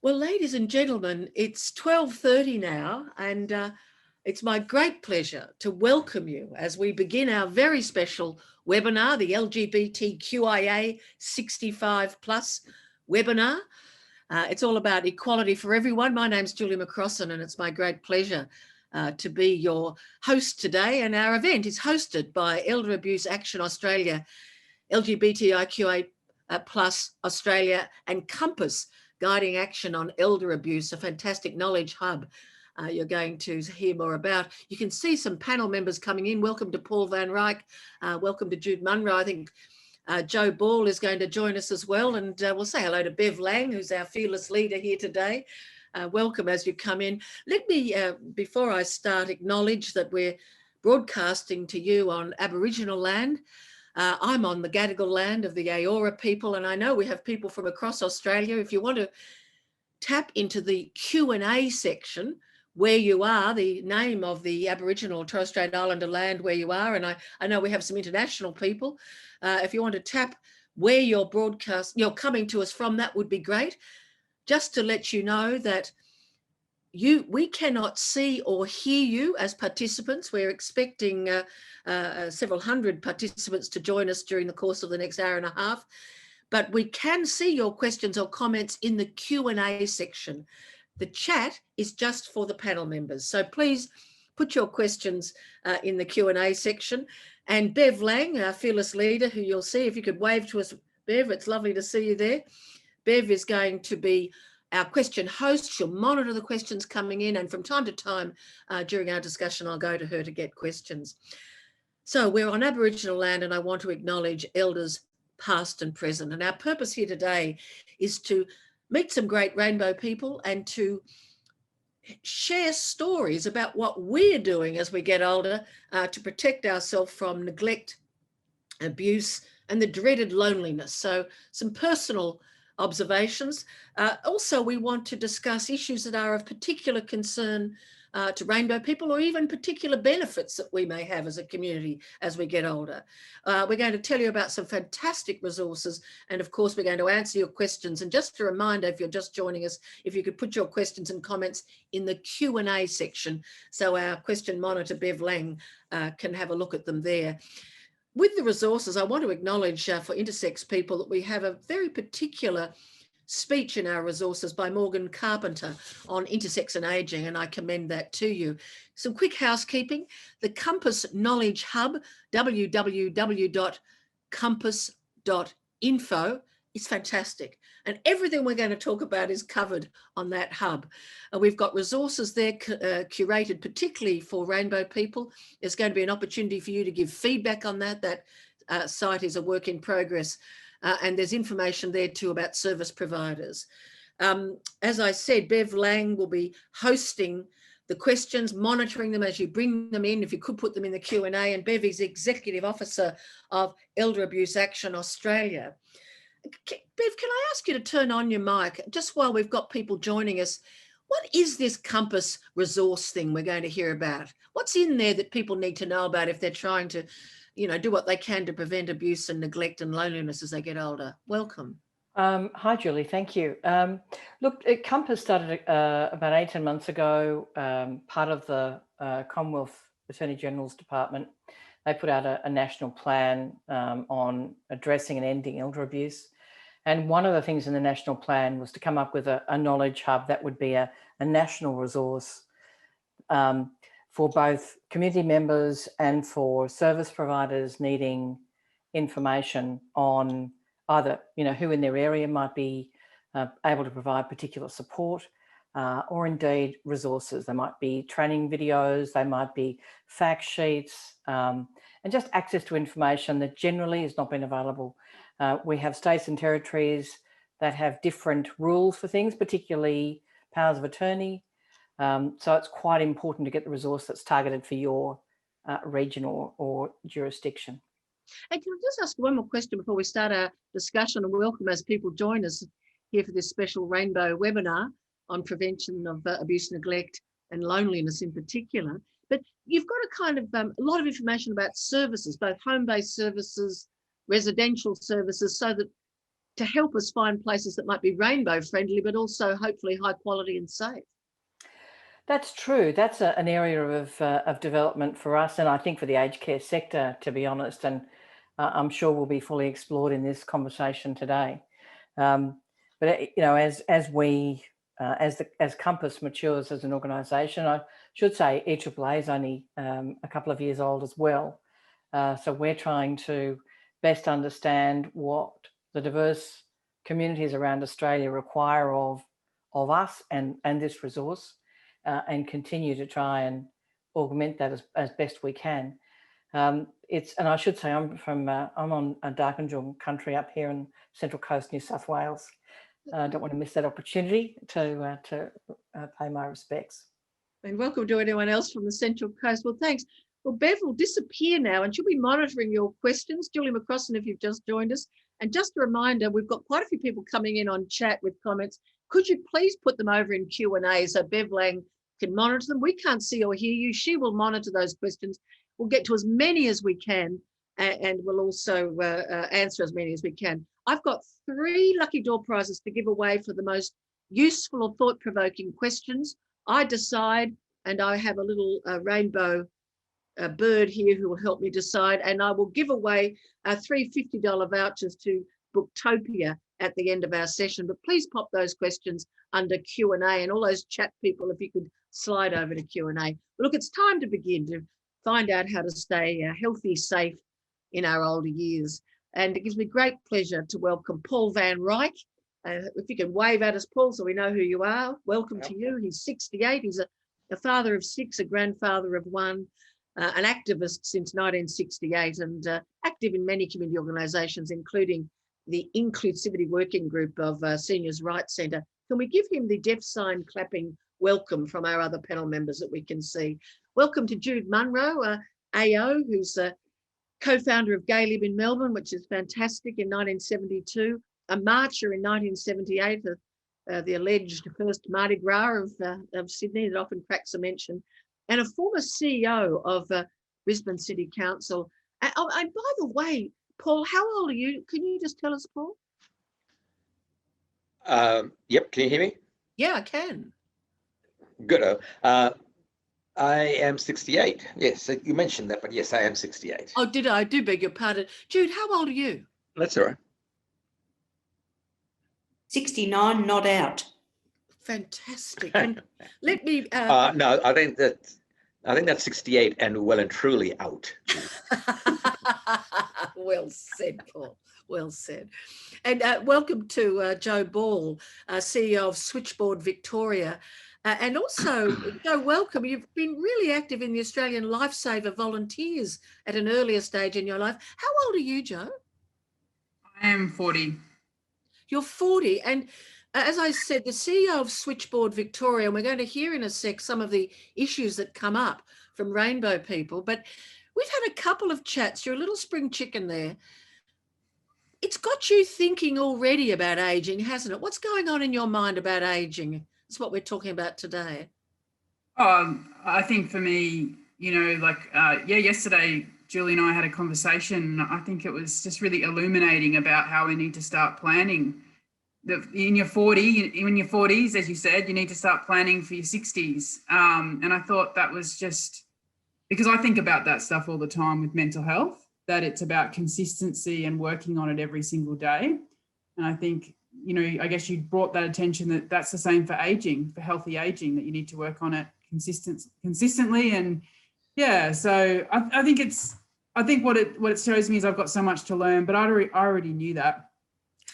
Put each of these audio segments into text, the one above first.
Well, ladies and gentlemen, it's 12:30 now, and it's my great pleasure to welcome you as we begin our very special webinar, the LGBTQIA 65 plus webinar. It's all about equality for everyone. My name's Julie McCrossin, and it's my great pleasure to be your host today. And our event is hosted by Elder Abuse Action Australia, LGBTIQA plus Australia, and Compass Guiding Action on Elder Abuse, a fantastic knowledge hub you're going to hear more about. You can see some panel members coming in. Welcome to Paul Van Reyk. Welcome to Jude Munro. I think Joe Ball is going to join us as well. And we'll say hello to Bev Lang, who's our fearless leader here today. Welcome as you come in. Let me, before I start, acknowledge that we're broadcasting to you on Aboriginal land. I'm on the Gadigal land of the Eora people, and I know we have people from across Australia. If you want to tap into the Q&A section where you are, the name of the Aboriginal or Torres Strait Islander land where you are, and I know we have some international people. If you want to tap where you're coming to us from, that would be great. Just to let you know that we cannot see or hear you as participants. We're expecting several hundred participants to join us during the course of the next hour and a half, but we can see your questions or comments in the Q&A section. The chat is just for the panel members, so please put your questions in the Q&A section. And Bev Lang, our fearless leader, who you'll see, if you could wave to us, Bev, it's lovely to see you there. Bev is going to be our question host. She'll monitor the questions coming in, and from time to time during our discussion, I'll go to her to get questions. So we're on Aboriginal land, and I want to acknowledge elders past and present. And our purpose here today is to meet some great rainbow people and to share stories about what we're doing as we get older to protect ourselves from neglect, abuse, and the dreaded loneliness. So some personal observations. Also, we want to discuss issues that are of particular concern to rainbow people, or even particular benefits that we may have as a community as we get older. We're going to tell you about some fantastic resources, and of course we're going to answer your questions. And just a reminder, if you're just joining us, if you could put your questions and comments in the Q&A section so our question monitor Bev Lang can have a look at them there. With the resources, I want to acknowledge for intersex people that we have a very particular speech in our resources by Morgan Carpenter on intersex and ageing, and I commend that to you. Some quick housekeeping. The Compass Knowledge Hub, www.compass.info, is fantastic. And everything we're going to talk about is covered on that hub. We've got resources there curated particularly for rainbow people. There's going to be an opportunity for you to give feedback on that. That site is a work in progress. And there's information there too about service providers. As I said, Bev Lang will be hosting the questions, monitoring them as you bring them in, if you could put them in the Q&A. And Bev is Executive Officer of Elder Abuse Action Australia. Bev, can I ask you to turn on your mic just while we've got people joining us? What is this Compass resource thing we're going to hear about? What's in there that people need to know about if they're trying to, do what they can to prevent abuse and neglect and loneliness as they get older? Welcome. Hi, Julie. Thank you. Look, Compass started about 18 months ago, part of the Commonwealth Attorney General's Department. They put out a national plan on addressing and ending elder abuse. And one of the things in the national plan was to come up with a knowledge hub that would be a national resource for both community members and for service providers needing information on either, who in their area might be able to provide particular support or indeed resources. They might be training videos, they might be fact sheets, and just access to information that generally has not been available. We have states and territories that have different rules for things, particularly powers of attorney. So it's quite important to get the resource that's targeted for your region or jurisdiction. And can I just ask one more question before we start our discussion, and welcome as people join us here for this special Rainbow webinar on prevention of abuse, neglect and loneliness in particular. But you've got a kind of a lot of information about services, both home-based services, residential services, so that to help us find places that might be rainbow friendly, but also hopefully high quality and safe. That's true. That's an area of development for us, and I think for the aged care sector, to be honest, and I'm sure will be fully explored in this conversation today. But you know, as Compass matures as an organisation, I should say EAAA is only a couple of years old as well. So we're trying to best understand what the diverse communities around Australia require of us and this resource. And continue to try and augment that as best we can. And I should say I'm on a Darkinjung country up here in Central Coast, New South Wales. I don't want to miss that opportunity to pay my respects. And welcome to anyone else from the Central Coast. Well, thanks. Well, Bev will disappear now and she'll be monitoring your questions. Julie McCrossin, if you've just joined us. And just a reminder, we've got quite a few people coming in on chat with comments. Could you please put them over in Q&A so Bev Lang can monitor them? We can't see or hear you. She will monitor those questions. We'll get to as many as we can and we'll also answer as many as we can. I've got 3 lucky door prizes to give away for the most useful or thought-provoking questions. I decide, and I have a little rainbow bird here who will help me decide, and I will give away 3 $50 vouchers to Booktopia at the end of our session. But please pop those questions under Q&A, and all those chat people, if you could slide over to Q&A. But look, it's time to begin to find out how to stay healthy, safe in our older years. And it gives me great pleasure to welcome Paul Van Reyk. If you can wave at us, Paul, so we know who you are. Welcome to you. He's 68. He's a father of 6, a grandfather of 1, an activist since 1968, and active in many community organisations, including the Inclusivity Working Group of Seniors' Rights Centre. Can we give him the deaf sign clapping welcome from our other panel members that we can see? Welcome to Jude Munro AO, who's a co-founder of Gay Lib in Melbourne, which is fantastic, in 1972, a marcher in 1978, the alleged first Mardi Gras of Sydney that often cracks a mention, and a former CEO of Brisbane City Council. And by the way, Paul, how old are you? Can you just tell us, Paul? Yep, can you hear me? Yeah, I can. Good. I am 68. Yes, you mentioned that, but yes, I am 68. Oh, did I? I do beg your pardon. Jude, how old are you? That's all right. 69, not out. Fantastic. And let me... no, I think that's 68 and well and truly out. Well said, Paul. Well said. And welcome to Joe Ball, CEO of Switchboard Victoria. And also, Joe, welcome. You've been really active in the Australian Lifesaver Volunteers at an earlier stage in your life. How old are you, Joe? I am 40. You're 40. And as I said, the CEO of Switchboard Victoria, and we're going to hear in a sec some of the issues that come up from Rainbow people, but we've had a couple of chats. You're a little spring chicken there. It's got you thinking already about ageing, hasn't it? What's going on in your mind about ageing? That's what we're talking about today. I think for me, yesterday, Julie and I had a conversation. I think it was just really illuminating about how we need to start planning. In your 40s, as you said, you need to start planning for your 60s. And I thought that was just because I think about that stuff all the time with mental health, that it's about consistency and working on it every single day. And I think, I guess you brought that attention that that's the same for aging, for healthy aging, that you need to work on it consistently. And yeah, so I think what it shows me is I've got so much to learn, but I already knew that.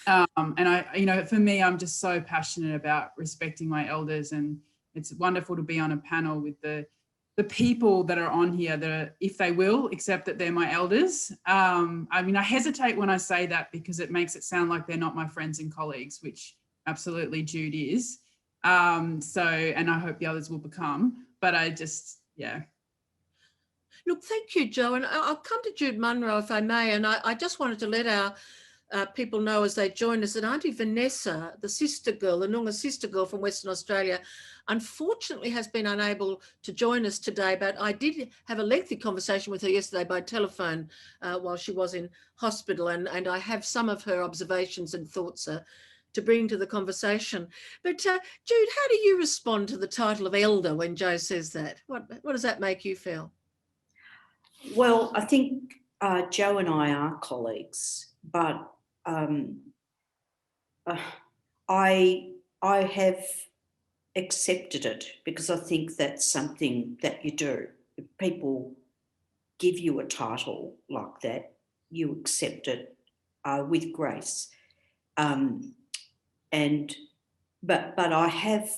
And for me, I'm just so passionate about respecting my elders, and it's wonderful to be on a panel with the people that are on here that are, if they will, accept that they're my elders. I hesitate when I say that because it makes it sound like they're not my friends and colleagues, which absolutely Jude is. And I hope the others will become, but yeah. Look, thank you, Joe. And I'll come to Jude Munro if I may. And I just wanted to let our people know as they join us that Aunty Vanessa, the sister girl, the Noongar Sistergirl from Western Australia, unfortunately has been unable to join us today, but I did have a lengthy conversation with her yesterday by telephone while she was in hospital, and I have some of her observations and thoughts to bring to the conversation. But Jude, how do you respond to the title of elder when Joe says that? What does that make you feel? Well, I think Joe and I are colleagues, but I have accepted it because I think that's something that you do. If people give you a title like that, you accept it with grace. But I have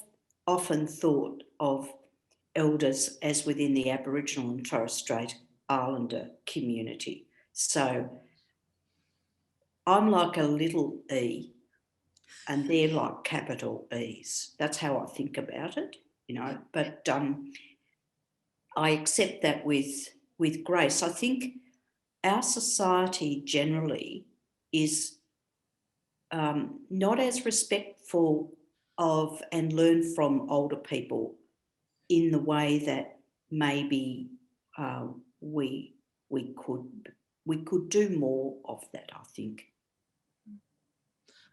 often thought of elders as within the Aboriginal and Torres Strait Islander community. So I'm like a little E and they're like capital E's. That's how I think about it, you know, but I accept that with grace. I think our society generally is not as respectful of and learn from older people in the way that maybe we could do more of that, I think.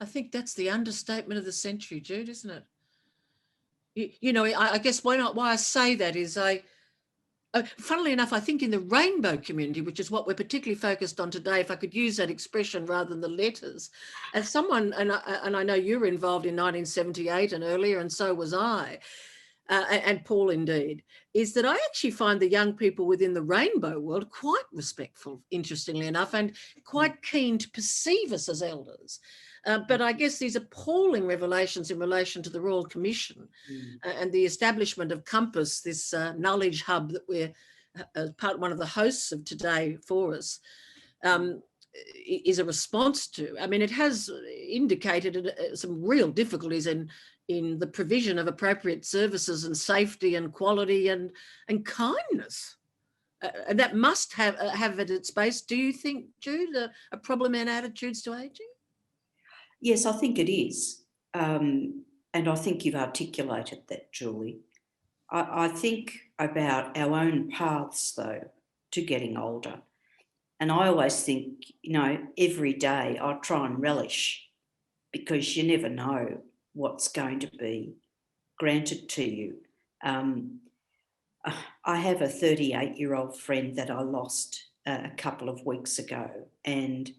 I think that's the understatement of the century, Jude, isn't it? You know, I guess why I say that is funnily enough, I think in the rainbow community, which is what we're particularly focused on today, if I could use that expression rather than the letters, as someone, and I know you were involved in 1978 and earlier, and so was I, and Paul indeed, is that I actually find the young people within the rainbow world quite respectful, interestingly enough, and quite keen to perceive us as elders. But I guess these appalling revelations in relation to the Royal Commission and the establishment of Compass, this knowledge hub that we're one of the hosts of today for us, is a response to. I mean, it has indicated some real difficulties in the provision of appropriate services and safety and quality and kindness. And that must have at its base, do you think, Jude, a problem in attitudes to ageing? Yes, I think it is. And I think you've articulated that, Julie. I think about our own paths, though, to getting older. And I always think, you know, every day I try and relish because you never know what's going to be granted to you. I have a 38-year-old friend that I lost a couple of weeks ago, and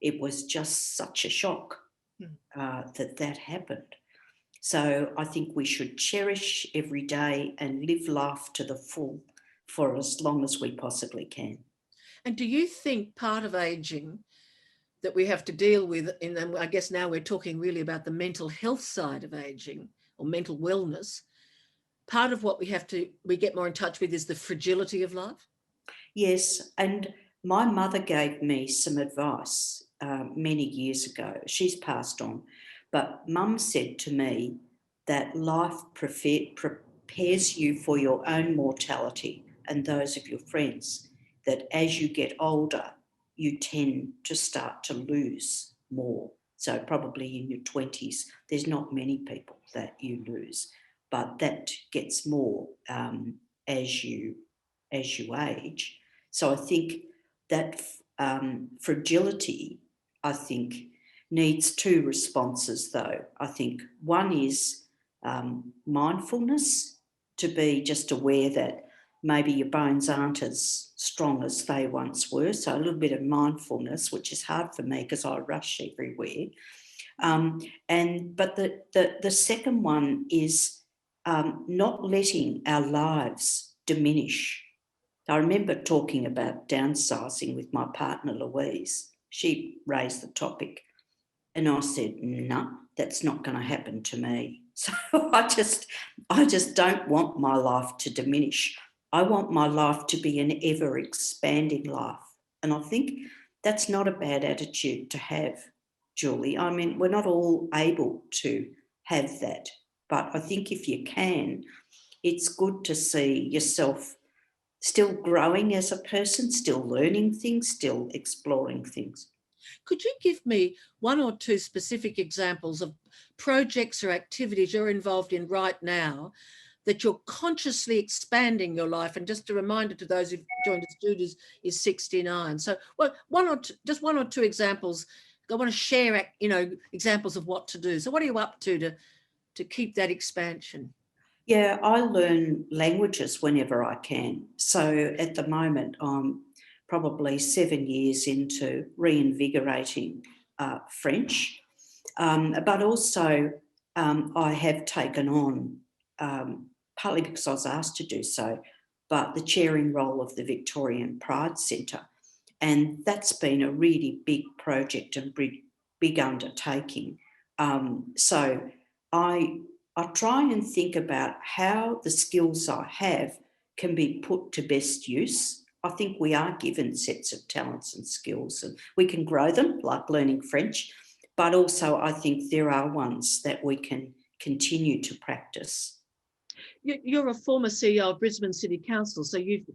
it was just such a shock that happened. So I think we should cherish every day and live life to the full for as long as we possibly can. And do you think part of ageing that we have to deal with, and I guess now we're talking really about the mental health side of ageing or mental wellness, part of what we get more in touch with is the fragility of life? Yes, and my mother gave me some advice many years ago. She's passed on, but Mum said to me that life prepares you for your own mortality and those of your friends, that as you get older, you tend to start to lose more. So probably in your 20s, there's not many people that you lose, but that gets more as you age. So I think that fragility, I think, needs two responses, though. I think one is mindfulness, to be just aware that maybe your bones aren't as strong as they once were. So a little bit of mindfulness, which is hard for me because I rush everywhere. But the second one is not letting our lives diminish. I remember talking about downsizing with my partner, Louise. She raised the topic and I said, no, that's not going to happen to me. So I just don't want my life to diminish. I want my life to be an ever expanding life. And I think that's not a bad attitude to have, Julie. I mean, we're not all able to have that, but I think if you can, it's good to see yourself still growing as a person, still learning things, still exploring things. Could you give me one or two specific examples of projects or activities you're involved in right now that you're consciously expanding your life? And just a reminder to those who've joined us, Jude is 69. So just one or two examples. I want to share, examples of what to do. So what are you up to keep that expansion? Yeah, I learn languages whenever I can. So at the moment, I'm probably 7 years into reinvigorating French, but also I have taken on, partly because I was asked to do so, but the chairing role of the Victorian Pride Centre. And that's been a really big project and big undertaking. So I try and think about how the skills I have can be put to best use. I think we are given sets of talents and skills and we can grow them, like learning French, but also I think there are ones that we can continue to practice. You're a former CEO of Brisbane City Council, so you've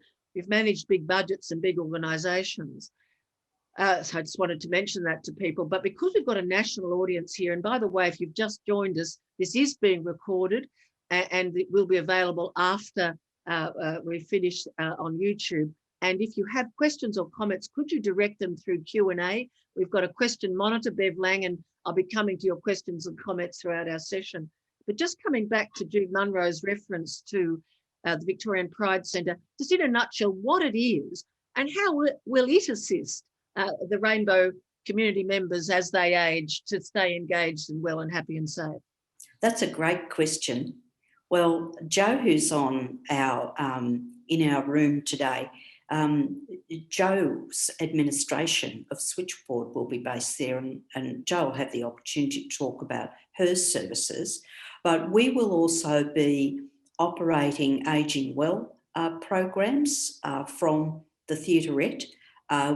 managed big budgets and big organisations. So I just wanted to mention that to people. But because we've got a national audience here, and by the way, if you've just joined us, this is being recorded and it will be available after we finish on YouTube. And if you have questions or comments, could you direct them through Q&A? We've got a question monitor, Bev Lang, and I'll be coming to your questions and comments throughout our session. But just coming back to Jude Munro's reference to the Victorian Pride Centre, just in a nutshell, what it is and how will it assist the Rainbow community members as they age to stay engaged and well and happy and safe? That's a great question. Well, Joe, who's on our in our room today, Joe's administration of Switchboard will be based there, and Joe will have the opportunity to talk about her services. But we will also be operating Ageing Well programs from the Theatrette.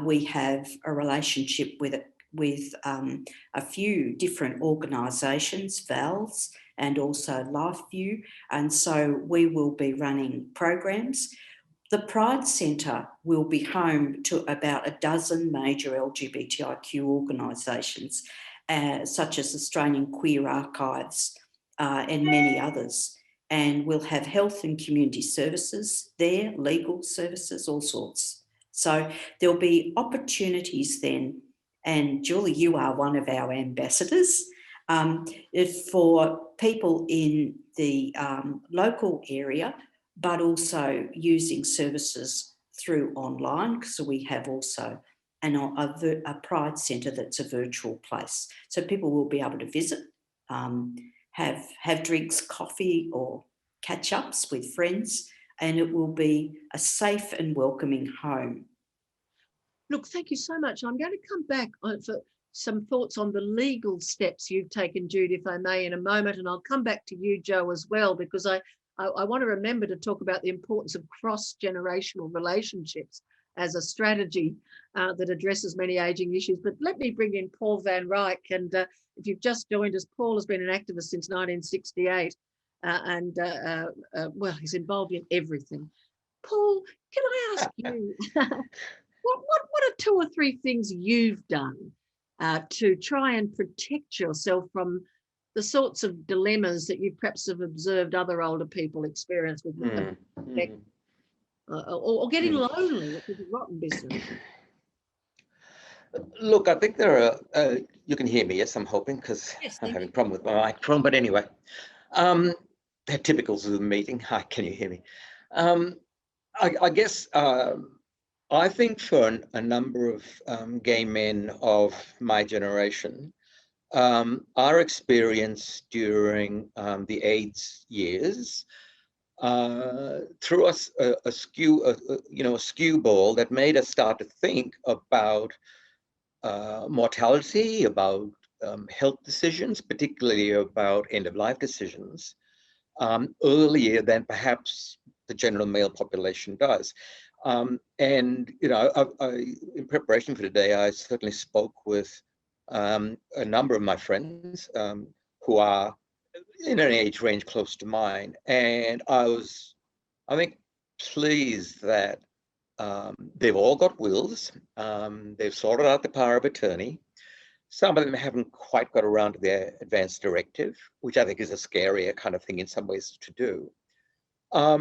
We have a relationship with a few different organisations, VALS and also LifeView, and so we will be running programs. The Pride Centre will be home to about a dozen major LGBTIQ organisations, such as Australian Queer Archives and many others. And we'll have health and community services there, legal services, all sorts. So there'll be opportunities then, and Julie, you are one of our ambassadors, for people in the local area, but also using services through online. So we have also a Pride Centre that's a virtual place. So people will be able to visit, have drinks, coffee or catch-ups with friends, and it will be a safe and welcoming home. Look, thank you so much. I'm going to come back for some thoughts on the legal steps you've taken, Jude, if I may, in a moment, and I'll come back to you, Joe, as well, because I want to remember to talk about the importance of cross-generational relationships as a strategy that addresses many ageing issues. But let me bring in Paul van Reyk, and if you've just joined us, Paul has been an activist since 1968, well, he's involved in everything. Paul, can I ask you, what are two or three things you've done to try and protect yourself from the sorts of dilemmas that you perhaps have observed other older people experience with or getting lonely, which is a rotten business? Look, I think there are, you can hear me, yes, I'm hoping, because Yes, I'm having a problem with my microphone, but anyway, they're typicals of the meeting. Hi, can you hear me? I guess I think for a number of gay men of my generation, our experience during the AIDS years threw us a skew ball that made us start to think about mortality, about health decisions, particularly about end-of-life decisions, earlier than perhaps the general male population does. And, you know, in preparation for today, I certainly spoke with a number of my friends who are in an age range close to mine. And I was, I think, pleased that they've all got wills. They've sorted out the power of attorney. Some of them haven't quite got around to their advance directive, which I think is a scarier kind of thing in some ways to do.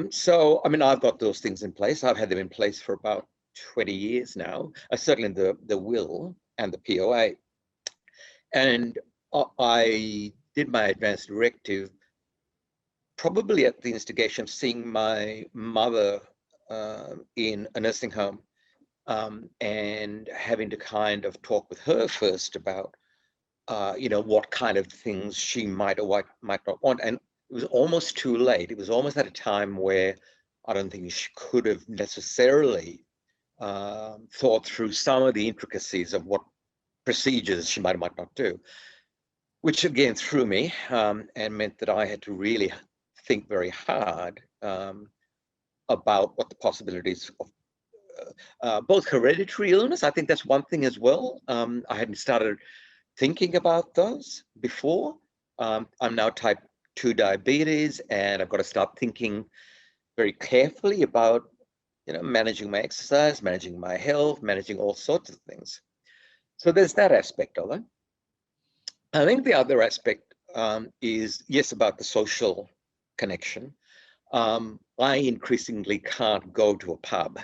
So, I mean, I've got those things in place. I've had them in place for about 20 years now, certainly the will and the POA. And I did my advance directive probably at the instigation of seeing my mother in a nursing home, and having to kind of talk with her first about, what kind of things she might or might not want. And it was almost too late. It was almost at a time where I don't think she could have necessarily thought through some of the intricacies of what procedures she might or might not do, which again threw me and meant that I had to really think very hard about what the possibilities of both hereditary illness. I think that's one thing as well. I hadn't started thinking about those before. I'm now type 2 diabetes, and I've got to start thinking very carefully about, managing my exercise, managing my health, managing all sorts of things. So there's that aspect of it. I think the other aspect is, yes, about the social connection. I increasingly can't go to a pub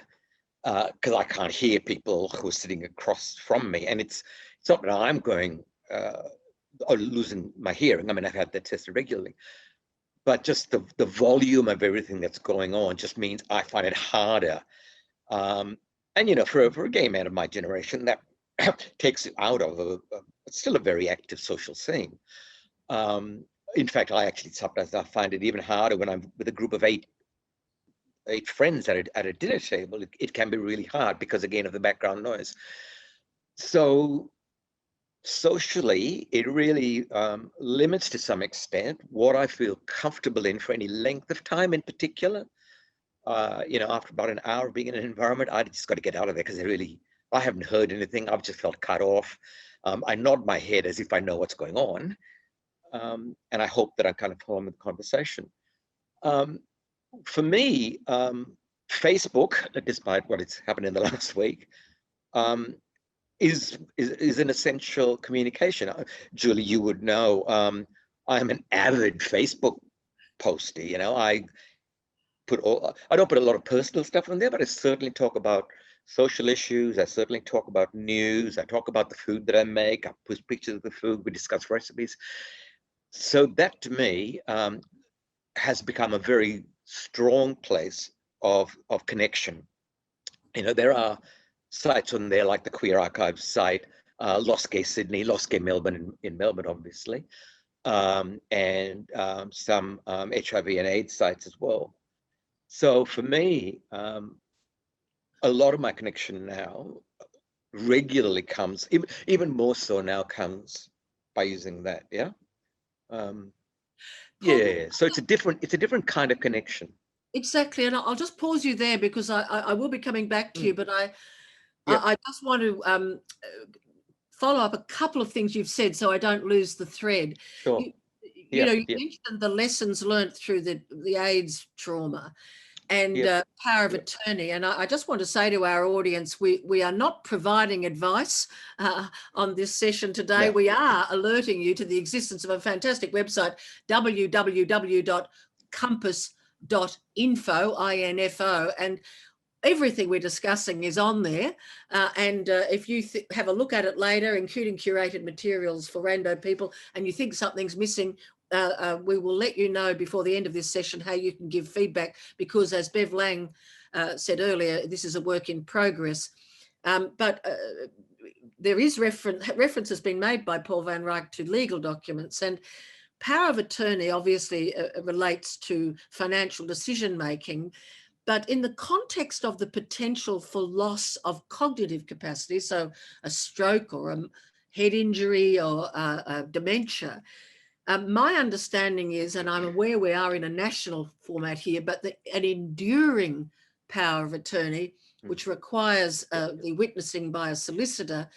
because I can't hear people who are sitting across from me. And it's not that I'm going or losing my hearing. I mean, I've had that tested regularly. But just the volume of everything that's going on just means I find it harder. And, for a gay man of my generation, that takes it out of it's still a very active social scene. In fact, sometimes I find it even harder when I'm with a group of eight friends at a dinner table. It can be really hard because, again, of the background noise. So socially, it really limits to some extent what I feel comfortable in for any length of time in particular. After about an hour of being in an environment, I just got to get out of there because I haven't heard anything. I've just felt cut off. I nod my head as if I know what's going on. And I hope that I'm kind of following the conversation. For me, Facebook, despite what has happened in the last week, is an essential communication. Julie, you would know, I'm an avid Facebook poster. I don't put a lot of personal stuff on there, but I certainly talk about social issues. I certainly talk about news. I talk about the food that I make. I post pictures of the food. We discuss recipes. So that to me has become a very strong place of connection. There are sites on there like the Queer Archives site, Lost Gay Sydney, Lost Gay Melbourne in Melbourne, obviously, and some HIV and AIDS sites as well. So for me, a lot of my connection now regularly comes, even more so now, comes by using that. Yeah. So it's a different kind of connection. Exactly. And I'll just pause you there because I will be coming back to you, but I just want to follow up a couple of things you've said so I don't lose the thread. Sure. You mentioned the lessons learnt through the AIDS trauma and power of attorney. And I just want to say to our audience, we are not providing advice on this session today. We are alerting you to the existence of a fantastic website, www.compass.info, INFO, and everything we're discussing is on there. And if you have a look at it later, including curated materials for rando people, and you think something's missing, we will let you know before the end of this session how you can give feedback, because as Bev Lang said earlier, this is a work in progress. But there is reference has been made by Paul van Reyk to legal documents, and power of attorney obviously relates to financial decision making. But in the context of the potential for loss of cognitive capacity, so a stroke or a head injury or dementia, my understanding is, and I'm aware we are in a national format here, but an enduring power of attorney, which requires the witnessing by a solicitor,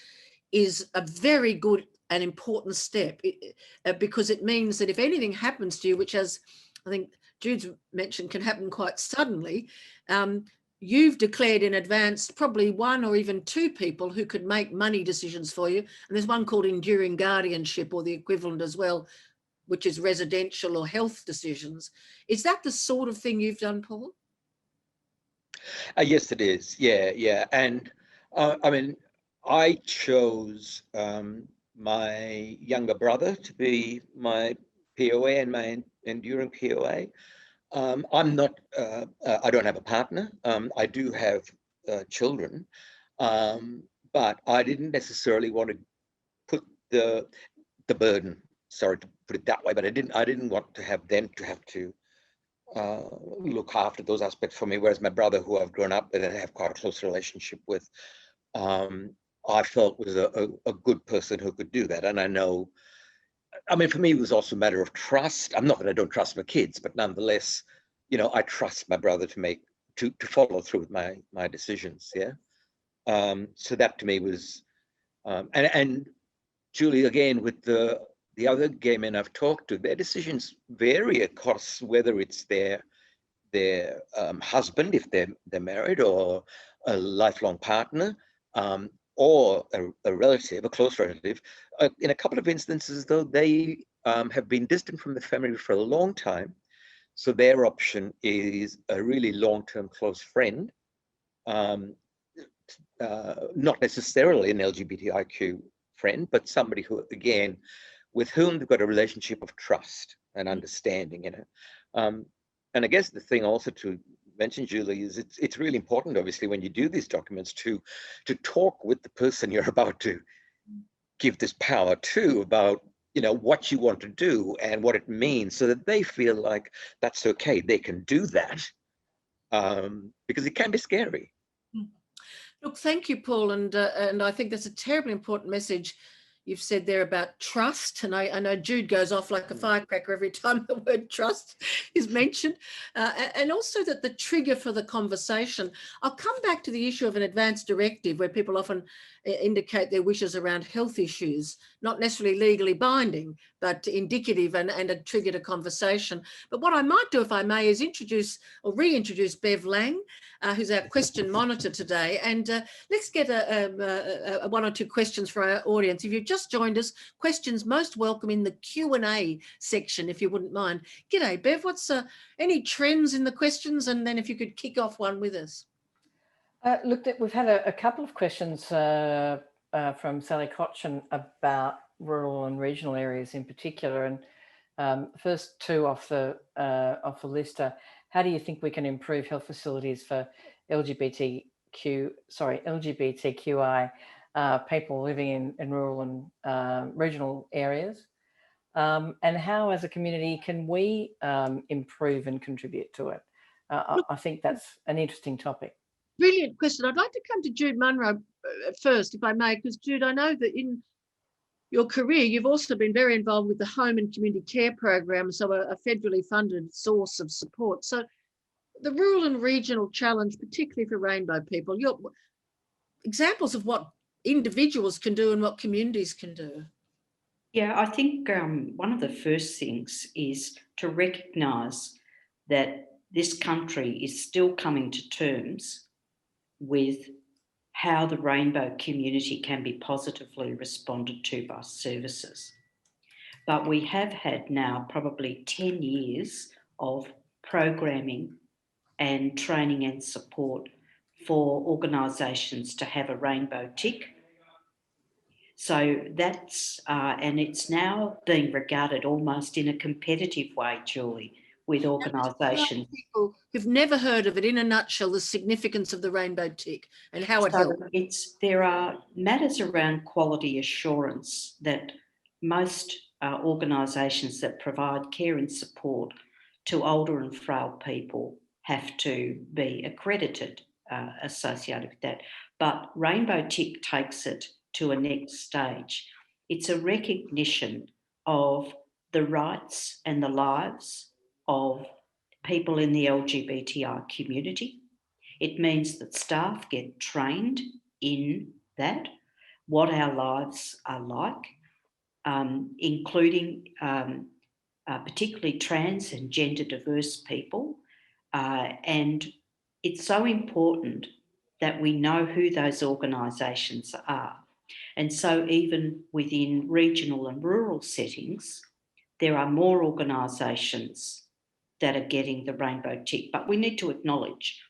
is a very good and important step because it means that if anything happens to you, which, as I think Jude's mentioned, can happen quite suddenly, you've declared in advance probably one or even two people who could make money decisions for you. And there's one called enduring guardianship, or the equivalent as well, which is residential or health decisions. Is that the sort of thing you've done, Paul? Yes, it is. Yeah. And I mean, I chose my younger brother to be my POA and my enduring POA. I'm not, I don't have a partner. I do have children, but I didn't necessarily want to put the burden, sorry to put it that way, but I didn't want to have them to have to look after those aspects for me, whereas my brother, who I've grown up with and have quite a close relationship with, I felt was a good person who could do that. And I know, I mean, for me, it was also a matter of trust. I'm not that I don't trust my kids, but nonetheless, you know, I trust my brother to follow through with my decisions. Yeah. So that to me was, and Julie, again, with the other gay men I've talked to, their decisions vary across whether it's their husband, if they're married, or a lifelong partner, or a relative, a close relative. In a couple of instances, though, they have been distant from the family for a long time, so their option is a really long-term close friend, not necessarily an LGBTIQ friend, but somebody who, again, with whom they've got a relationship of trust and understanding, you know. And I guess the thing also to mention, Julie, is it's really important, obviously, when you do these documents to talk with the person you're about to give this power to about, you know, what you want to do and what it means, so that they feel like that's okay, they can do that, because it can be scary. Look, thank you, Paul, and I think that's a terribly important message you've said there about trust. And I know Jude goes off like a firecracker every time the word trust is mentioned, and also that the trigger for the conversation. I'll come back to the issue of an advance directive, where people often indicate their wishes around health issues, not necessarily legally binding, but indicative and a trigger to conversation. But what I might do, if I may, is introduce or reintroduce Bev Lang, who's our question monitor today. And let's get one or two questions for our audience. If you've just joined us, questions most welcome in the Q&A section, if you wouldn't mind. G'day, Bev. What's any trends in the questions? And then if you could kick off one with us. Look, we've had a couple of questions from Sally Cochin about rural and regional areas in particular. And first two off the list are, how do you think we can improve health facilities for LGBTQI people living in rural and regional areas? And how, as a community, can we improve and contribute to it? I think that's an interesting topic. Brilliant question. I'd like to come to Jude Munro first, if I may, because Jude, I know that in your career, you've also been very involved with the home and community care program, so a federally funded source of support. So the rural and regional challenge, particularly for rainbow people, your examples of what individuals can do and what communities can do. Yeah, I think one of the first things is to recognise that this country is still coming to terms with how the rainbow community can be positively responded to by services. But we have had now probably 10 years of programming and training and support for organisations to have a rainbow tick. So that's, and it's now being regarded almost in a competitive way, Julie, with organisations. People who've never heard of it, in a nutshell, the significance of the rainbow tick and how it helps. There are matters around quality assurance that most organisations that provide care and support to older and frail people have to be accredited associated with that. But rainbow tick takes it to a next stage. It's a recognition of the rights and the lives of people in the LGBTI community. It means that staff get trained in that, what our lives are like, including particularly trans and gender diverse people. And it's so important that we know who those organisations are. And so even within regional and rural settings, there are more organisations that are getting the rainbow tick. But we need to acknowledge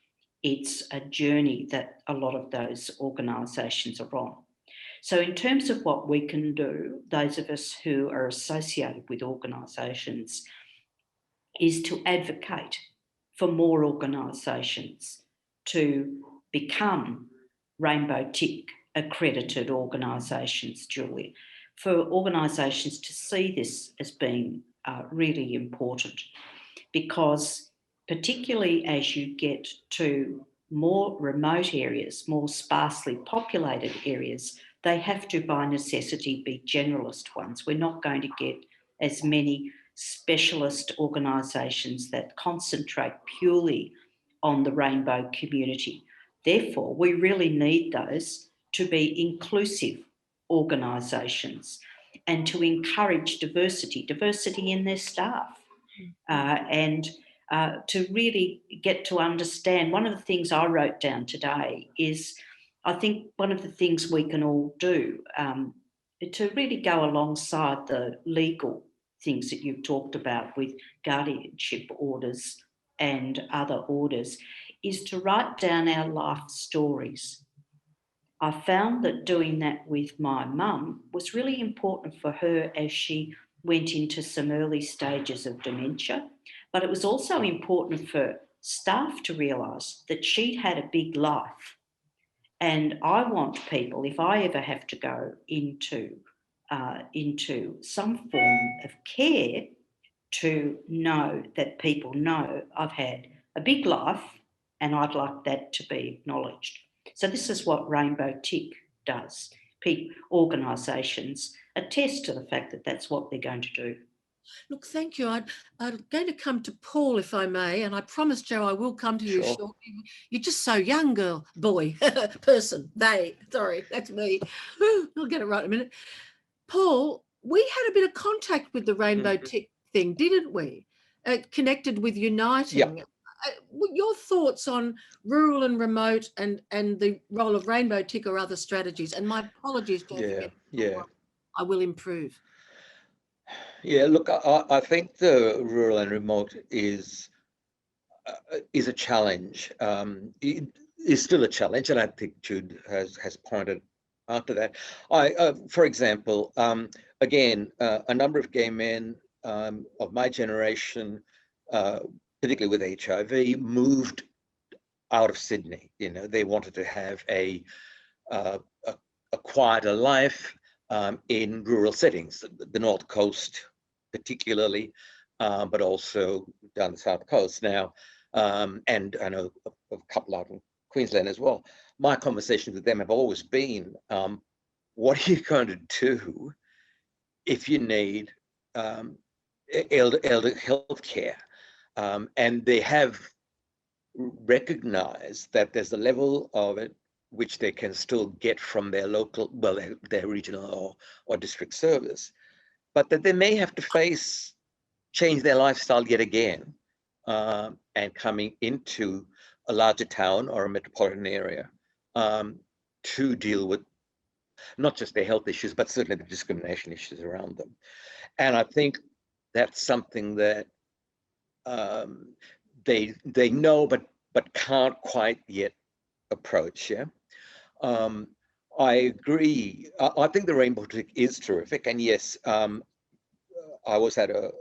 it's a journey that a lot of those organisations are on. So in terms of what we can do, those of us who are associated with organisations, is to advocate for more organisations to become rainbow tick accredited organisations, Julie, for organisations to see this as being really important, because particularly as you get to more remote areas, more sparsely populated areas, they have to by necessity be generalist ones. We're not going to get as many specialist organisations that concentrate purely on the rainbow community. Therefore, we really need those to be inclusive organisations and to encourage diversity in their staff, and to really get to understand. One of the things I wrote down today is, I think one of the things we can all do to really go alongside the legal things that you've talked about with guardianship orders and other orders is to write down our life stories. I found that doing that with my mum was really important for her as she went into some early stages of dementia, but it was also important for staff to realise that she'd had a big life. And I want people, if I ever have to go into some form of care, to know that people know I've had a big life and I'd like that to be acknowledged. So this is what Rainbow Tick does. Organisations attest to the fact that that's what they're going to do. Look, thank you. I'm going to come to Paul, if I may, and I promise, Jo, I will come to you Sure. shortly. You're just so young, person, sorry, that's me. I'll get it right in a minute. Paul, we had a bit of contact with the Rainbow Tick thing, didn't we? Connected with Uniting. Yep. Your thoughts on rural and remote and the role of Rainbow Tick or other strategies? And my apologies, don't forget. Yeah. I will improve. Yeah, look, I think the rural and remote is a challenge. It is still a challenge, and I think Jude has pointed out to that. For example, again, a number of gay men of my generation, particularly with HIV, moved out of Sydney. You know, they wanted to have a quieter life in rural settings, the North Coast particularly, but also down the South Coast now, and I know a couple out in Queensland as well. My conversations with them have always been, what are you going to do if you need elder health care? And they have recognized that there's a level of it which they can still get from their local, well, their regional or district service, but that they may have to change their lifestyle yet again, and coming into a larger town or a metropolitan area to deal with not just their health issues, but certainly the discrimination issues around them. And I think that's something that they know, but can't quite yet approach. Yeah. I agree. I think the Rainbow Tick is terrific, and yes, I was at a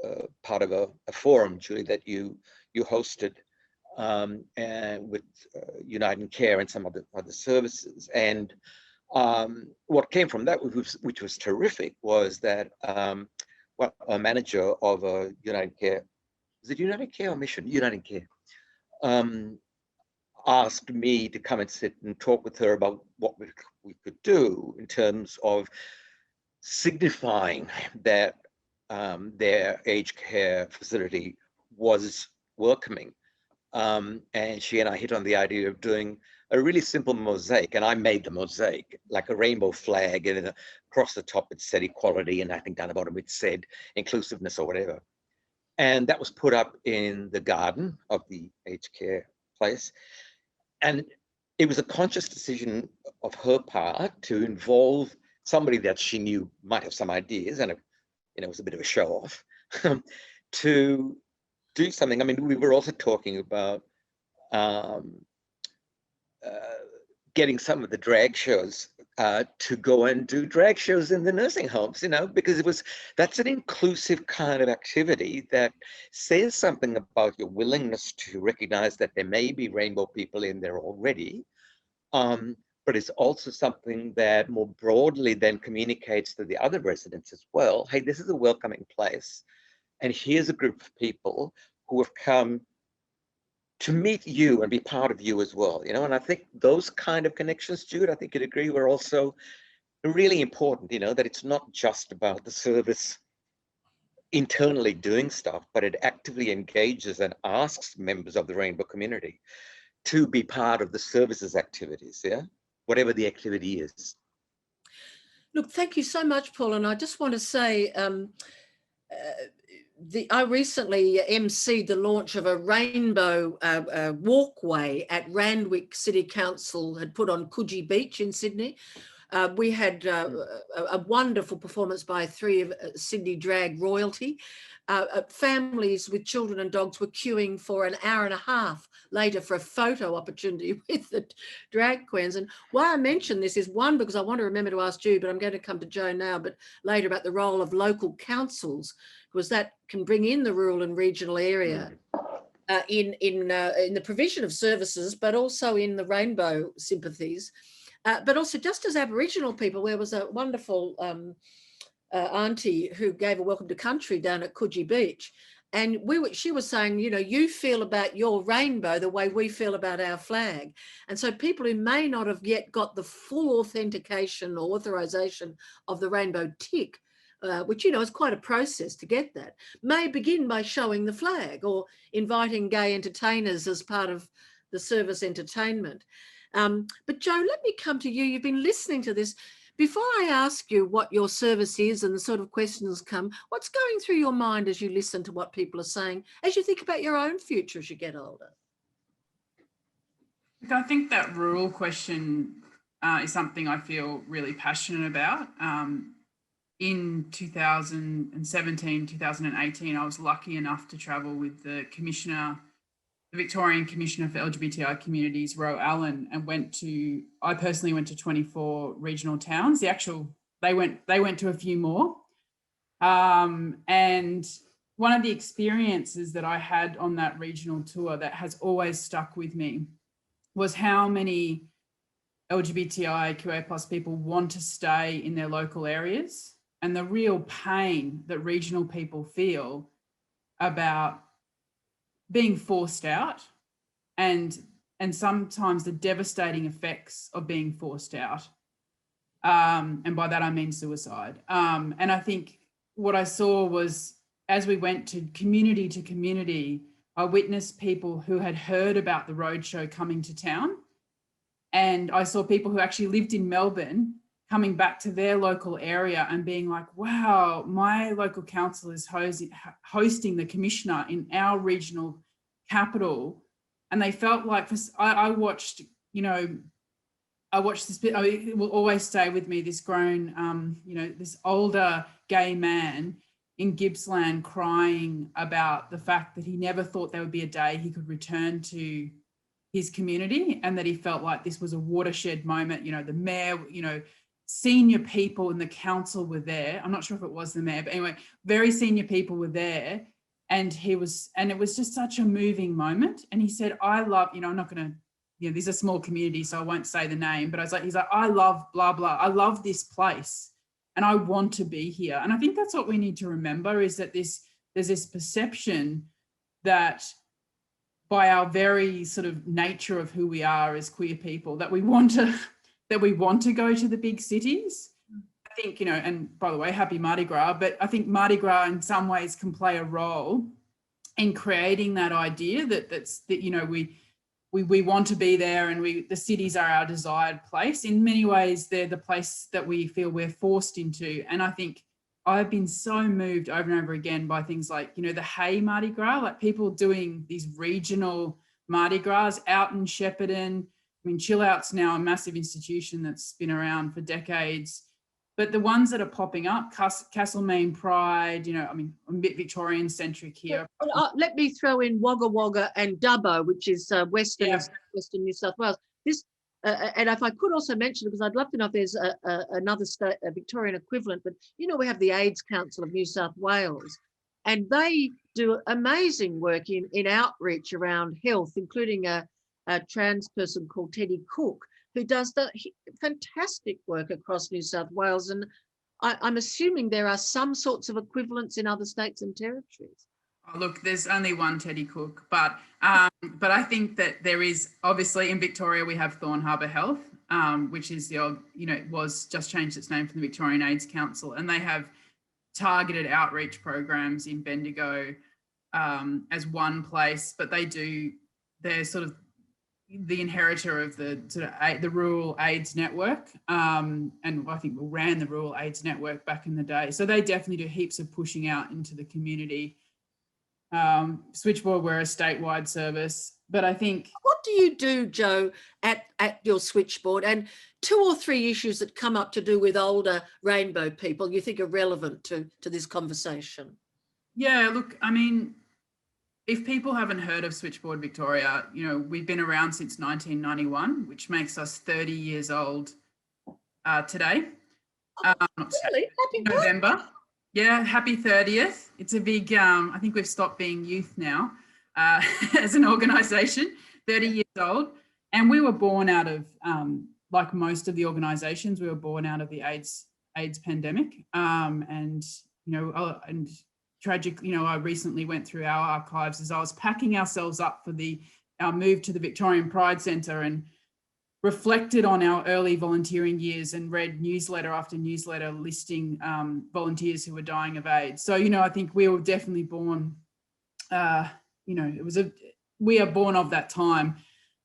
part of a forum, Julie, that you hosted, and with United Care and some other services. And what came from that, which was terrific, was that a manager of a United Care, is it United Care or Mission? United Care. Asked me to come and sit and talk with her about what we could do in terms of signifying that their aged care facility was welcoming. And she and I hit on the idea of doing a really simple mosaic, and I made the mosaic like a rainbow flag, and across the top it said equality, and I think down the bottom it said inclusiveness or whatever. And that was put up in the garden of the aged care place. And it was a conscious decision of her part to involve somebody that she knew might have some ideas, and it was a bit of a show off, to do something. I mean, we were also talking about getting some of the drag shows to go and do drag shows in the nursing homes, because that's an inclusive kind of activity that says something about your willingness to recognize that there may be rainbow people in there already, but it's also something that more broadly then communicates to the other residents as well. Hey, this is a welcoming place, and here's a group of people who have come to meet you and be part of you as well, and I think those kind of connections, Jude, I think you'd agree, were also really important, that it's not just about the service internally doing stuff, but it actively engages and asks members of the rainbow community to be part of the services activities, whatever the activity is. Look, thank you so much, Paul. And I just want to say, I recently emceed the launch of a rainbow walkway at Randwick City Council had put on Coogee Beach in Sydney. We had a wonderful performance by 3 of Sydney drag royalty. Families with children and dogs were queuing for an hour and a half later for a photo opportunity with the drag queens. And why I mention this is, one, because I want to remember to ask Jude, but I'm going to come to Jo now, but later, about the role of local councils, because that can bring in the rural and regional area in the provision of services, but also in the rainbow sympathies. But also, just as Aboriginal people, there was a wonderful auntie who gave a welcome to country down at Coogee Beach. And she was saying, you feel about your rainbow the way we feel about our flag. And so people who may not have yet got the full authentication or authorization of the rainbow tick, which, is quite a process to get that, may begin by showing the flag or inviting gay entertainers as part of the service entertainment. But Jo, let me come to you. You've been listening to this. Before I ask you what your service is and the sort of questions come, what's going through your mind as you listen to what people are saying, as you think about your own future as you get older? I think that rural question is something I feel really passionate about. In 2017, 2018, I was lucky enough to travel with the Victorian Commissioner for LGBTI communities, Ro Allen, and I personally went to 24 regional towns. They went to a few more. And one of the experiences that I had on that regional tour that has always stuck with me was how many LGBTIQA+ people want to stay in their local areas, and the real pain that regional people feel about being forced out, and sometimes the devastating effects of being forced out. And by that, I mean suicide. And I think what I saw was, as we went to community, I witnessed people who had heard about the roadshow coming to town. And I saw people who actually lived in Melbourne coming back to their local area and being like, wow, my local council is hosting the commissioner in our regional capital. And they felt like, I watched this bit, it will always stay with me, this grown, this older gay man in Gippsland crying about the fact that he never thought there would be a day he could return to his community, and that he felt like this was a watershed moment. The mayor, senior people in the council were there. I'm not sure if it was the mayor, but anyway, very senior people were there. And it was just such a moving moment. And he said, I love, I'm not going to, these are small communities, so I won't say the name, but he's like, I love blah, blah. I love this place and I want to be here. And I think that's what we need to remember, is that there's this perception that by our very sort of nature of who we are as queer people, that we want to go to the big cities. I think, and by the way, happy Mardi Gras, but I think Mardi Gras in some ways can play a role in creating that idea that we want to be there, and the cities are our desired place. In many ways, they're the place that we feel we're forced into. And I think I've been so moved over and over again by things like, the Hay Mardi Gras, like people doing these regional Mardi Gras, out in Shepparton. I mean, Chill Out's now a massive institution that's been around for decades. But the ones that are popping up, Castlemaine Pride, you know, I mean, I'm a bit Victorian centric here. Let me throw in Wagga Wagga and Dubbo, which is Western New South Wales. This, and if I could also mention, because I'd love to know if there's another state, a Victorian equivalent, but you know, we have the AIDS Council of New South Wales, and they do amazing work in outreach around health, including a trans person called Teddy Cook, who does the fantastic work across New South Wales. And I'm assuming there are some sorts of equivalents in other states and territories. Oh, look, there's only one Teddy Cook, but I think that there is, obviously in Victoria, we have Thorn Harbour Health, which is the old, you know, it was just changed its name from the Victorian AIDS Council, and they have targeted outreach programs in Bendigo as one place, but they're sort of the inheritor of the sort of the Rural AIDS Network, and I think we ran the Rural AIDS Network back in the day. So they definitely do heaps of pushing out into the community. Switchboard, we're a statewide service, but I think... What do you do, Joe, at your Switchboard? And 2 or 3 issues that come up to do with older rainbow people you think are relevant to this conversation? Yeah, look, I mean, if people haven't heard of Switchboard Victoria, you know, we've been around since 1991, which makes us 30 years old today. Really? Happy November. birthday. Yeah, happy 30th. It's a big, I think we've stopped being youth now as an organisation, 30 years old. And we were born out of, like most of the organisations, we were born out of the AIDS pandemic. And, you know, and tragic, you know, I recently went through our archives as I was packing ourselves up for our move to the Victorian Pride Centre, and reflected on our early volunteering years and read newsletter after newsletter listing volunteers who were dying of AIDS. So, you know, I think we were definitely born, you know, we are born of that time,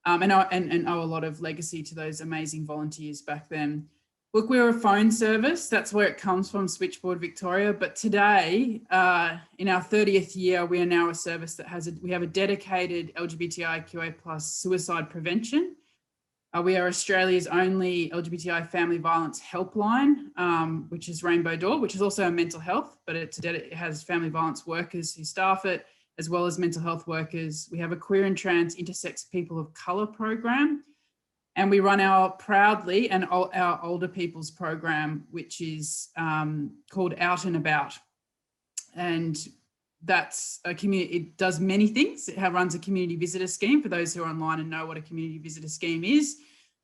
and owe a lot of legacy to those amazing volunteers back then. Look, we're a phone service. That's where it comes from, Switchboard Victoria. But today, in our 30th year, we are now a service that we have a dedicated LGBTIQA+ suicide prevention. We are Australia's only LGBTI family violence helpline, which is Rainbow Door, which is also a mental health, but it has family violence workers who staff it, as well as mental health workers. We have a queer and trans intersex people of colour program. And we run our older people's program, which is called Out and About. And that's a community, it does many things. It runs a community visitor scheme for those who are online and know what a community visitor scheme is,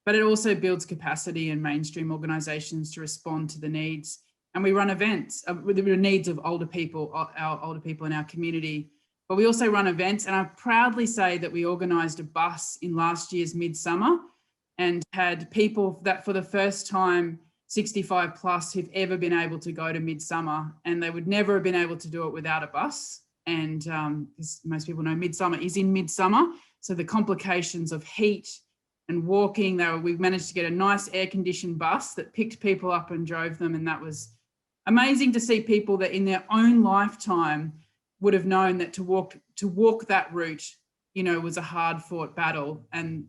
but it also builds capacity in mainstream organisations to respond to the needs. And we run events with the needs of older people, our older people in our community. But we also run events, and I proudly say that we organised a bus in last year's midsummer and had people that for the first time, 65 plus, who've ever been able to go to Midsummer, and they would never have been able to do it without a bus. And as most people know, Midsummer is in midsummer. So the complications of heat and walking, we managed to get a nice air conditioned bus that picked people up and drove them. And that was amazing to see people that in their own lifetime would have known that to walk that route, you know, was a hard fought battle. And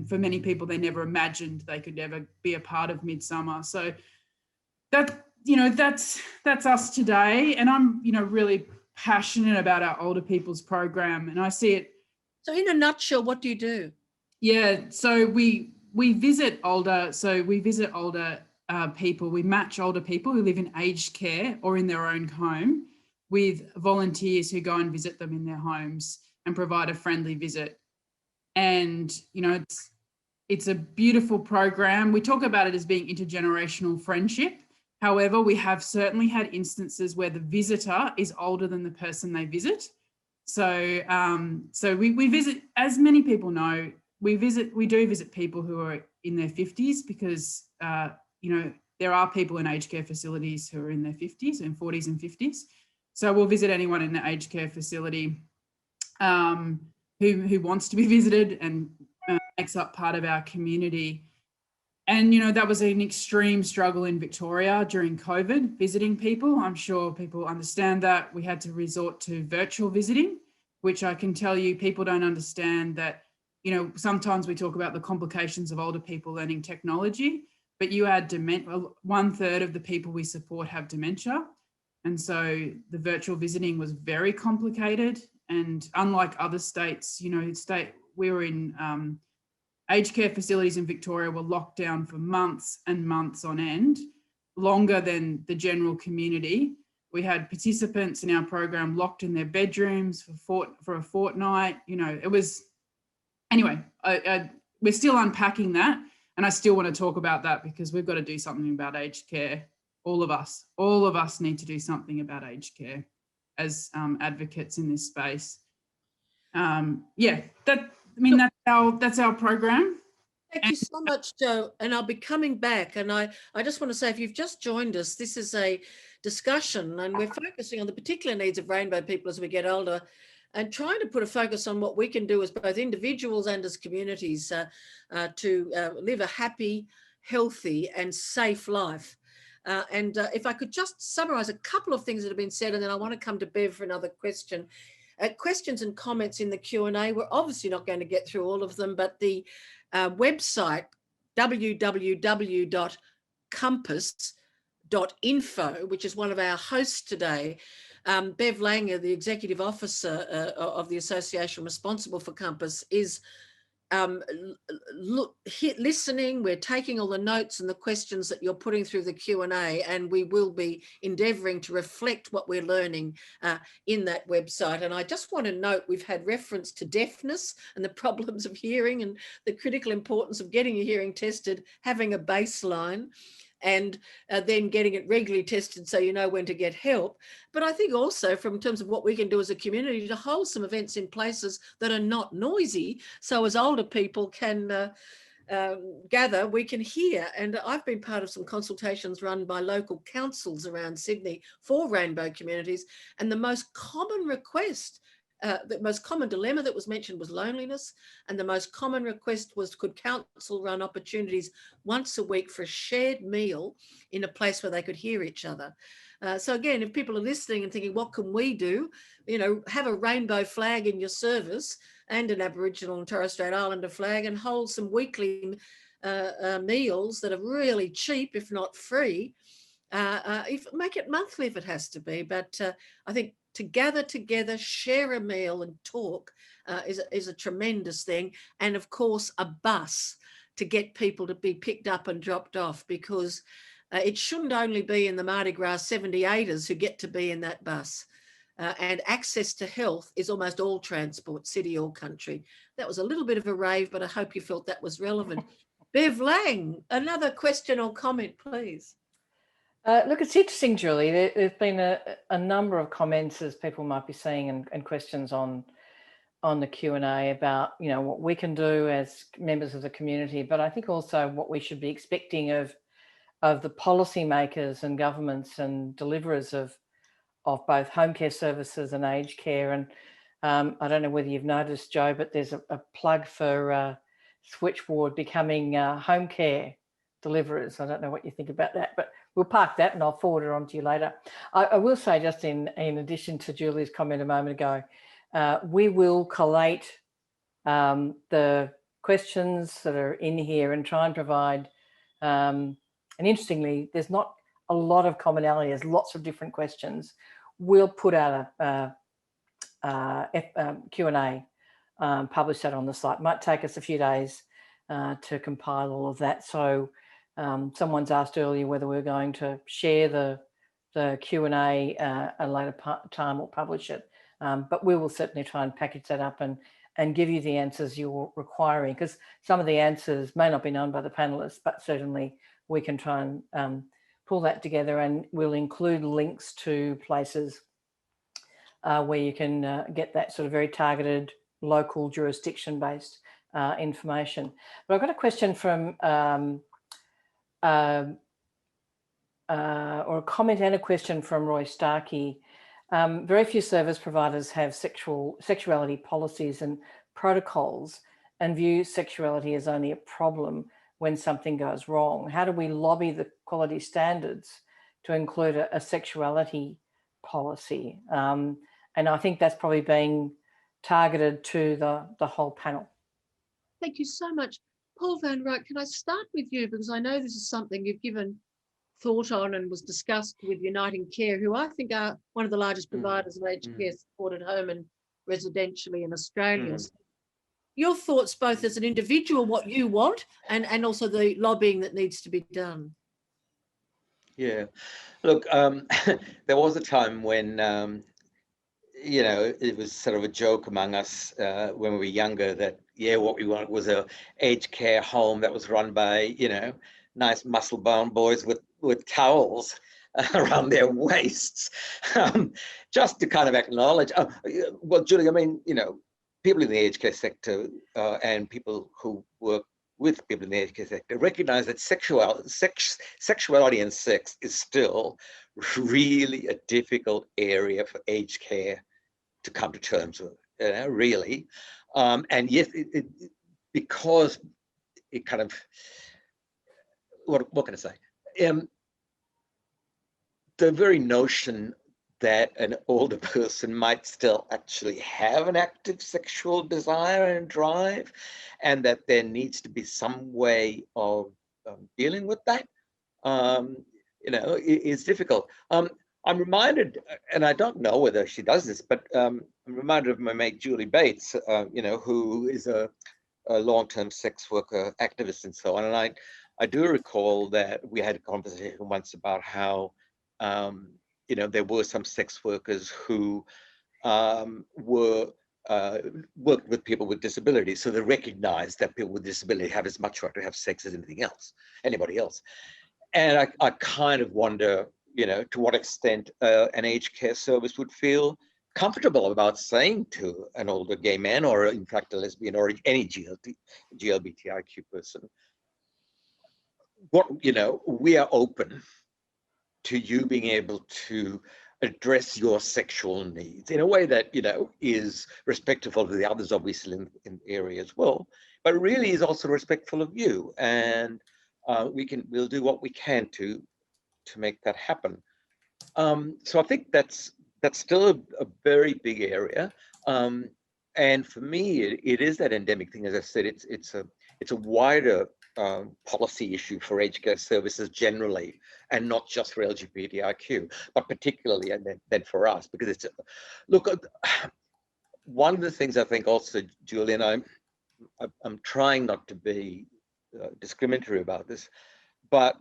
for many people, they never imagined they could ever be a part of Midsummer. So that, you know, that's us today. And I'm, you know, really passionate about our older people's program, and I see it. So in a nutshell, what do you do? Yeah, so we visit older people. We match older people who live in aged care or in their own home with volunteers who go and visit them in their homes and provide a friendly visit. And, you know, it's a beautiful program. We talk about it as being intergenerational friendship. However, we have certainly had instances where the visitor is older than the person they visit. So, we visit, as many people know, we do visit people who are in their 50s because, you know, there are people in aged care facilities who are in their 50s and 40s and 50s. So we'll visit anyone in the aged care facility who wants to be visited and makes up part of our community. And, you know, that was an extreme struggle in Victoria during COVID, visiting people. I'm sure people understand that. We had to resort to virtual visiting, which I can tell you people don't understand that you know, sometimes we talk about the complications of older people learning technology, but you add dementia, 1/3 of the people we support have dementia. And so the virtual visiting was very complicated. And unlike other states, you know, we were in aged care facilities in Victoria were locked down for months and months on end, longer than the general community. We had participants in our program locked in their bedrooms for a fortnight. You know, it was, anyway, we're still unpacking that. And I still want to talk about that because we've got to do something about aged care. All of us need to do something about aged care as advocates in this space. Yeah, that's our program. Thank you so much, Jo. And I'll be coming back. And I just want to say, if you've just joined us, this is a discussion and we're focusing on the particular needs of rainbow people as we get older and trying to put a focus on what we can do as both individuals and as communities to live a happy, healthy and safe life. And if I could just summarise a couple of things that have been said, and then I want to come to Bev for another question. Questions and comments in the Q&A. We're obviously not going to get through all of them, but the website, www.compass.info, which is one of our hosts today, Bev Langer, the Executive Officer of the association responsible for Compass, is listening. We're taking all the notes and the questions that you're putting through the Q&A, and we will be endeavouring to reflect what we're learning in that website. And I just want to note we've had reference to deafness and the problems of hearing and the critical importance of getting your hearing tested, having a baseline, and then getting it regularly tested so you know when to get help. But I think also from terms of what we can do as a community to hold some events in places that are not noisy, so as older people can gather, we can hear. And I've been part of some consultations run by local councils around Sydney for rainbow communities, and the most common request, the most common dilemma that was mentioned was loneliness, and the most common request was, could council run opportunities once a week for a shared meal in a place where they could hear each other. So again, if people are listening and thinking, what can we do? You know, have a rainbow flag in your service and an Aboriginal and Torres Strait Islander flag, and hold some weekly meals that are really cheap, if not free. Make it monthly if it has to be. But I think to gather together, share a meal and talk is a tremendous thing. And of course, a bus to get people to be picked up and dropped off, because it shouldn't only be in the Mardi Gras 78ers who get to be in that bus. And access to health is almost all transport, city or country. That was a little bit of a rave, but I hope you felt that was relevant. Bev Lang, another question or comment, please. Look, it's interesting, Julie. There's been a number of comments, as people might be seeing, and questions on the Q&A about, you know, what we can do as members of the community, but I think also what we should be expecting of the policymakers and governments and deliverers of both home care services and aged care. And I don't know whether you've noticed, Jo, but there's a plug for Switchboard becoming home care deliverers. I don't know what you think about that, but we'll park that and I'll forward it on to you later. I will say, just in addition to Julie's comment a moment ago, we will collate the questions that are in here and try and provide, and interestingly, there's not a lot of commonality, there's lots of different questions. We'll put out a Q&A, publish that on the site. Might take us a few days to compile all of that. So someone's asked earlier whether we're going to share the Q&A at a later time or publish it. But we will certainly try and package that up and give you the answers you're requiring, because some of the answers may not be known by the panelists, but certainly we can try and pull that together, and we'll include links to places where you can get that sort of very targeted local jurisdiction-based information. But I've got a question from or a comment and a question from Roy Starkey. Very few service providers have sexuality policies and protocols and view sexuality as only a problem when something goes wrong. How do we lobby the quality standards to include a sexuality policy? And I think that's probably being targeted to the whole panel. Thank you so much. Paul van Reyk, can I start with you? Because I know this is something you've given thought on and was discussed with Uniting Care, who I think are one of the largest providers of aged care support at home and residentially in Australia. So your thoughts, both as an individual, what you want, and also the lobbying that needs to be done. Yeah, look, there was a time when, you know, it was sort of a joke among us when we were younger that, yeah, what we wanted was a aged care home that was run by, you know, nice muscle-bound boys with towels around their waists, just to kind of acknowledge, well, Julie, I mean, you know, people in the aged care sector and people who work with people in the aged care sector recognize that sexuality and sex is still really a difficult area for aged care to come to terms with, you know, really. And yes, because it kind of, what can I say? The very notion that an older person might still actually have an active sexual desire and drive, and that there needs to be some way of dealing with that, you know, is difficult. I'm reminded, and I don't know whether she does this, but I'm reminded of my mate Julie Bates, you know, who is a long-term sex worker activist and so on. And I do recall that we had a conversation once about how, you know, there were some sex workers who worked with people with disabilities, so they recognized that people with disability have as much right to have sex as anything else, anybody else. And I kind of wonder, you know, to what extent an aged care service would feel comfortable about saying to an older gay man, or in fact a lesbian, or any LGBTIQ person, what, you know, we are open to you being able to address your sexual needs in a way that, you know, is respectful of the others, obviously, in the area as well, but really is also respectful of you. And we'll do what we can to make that happen. So I think that's still a very big area. And for me, it is that endemic thing. As I said, it's a wider policy issue for aged care services generally, and not just for LGBTIQ, but particularly and then for us, because it's look. One of the things I think also, Julian, I'm trying not to be discriminatory about this, but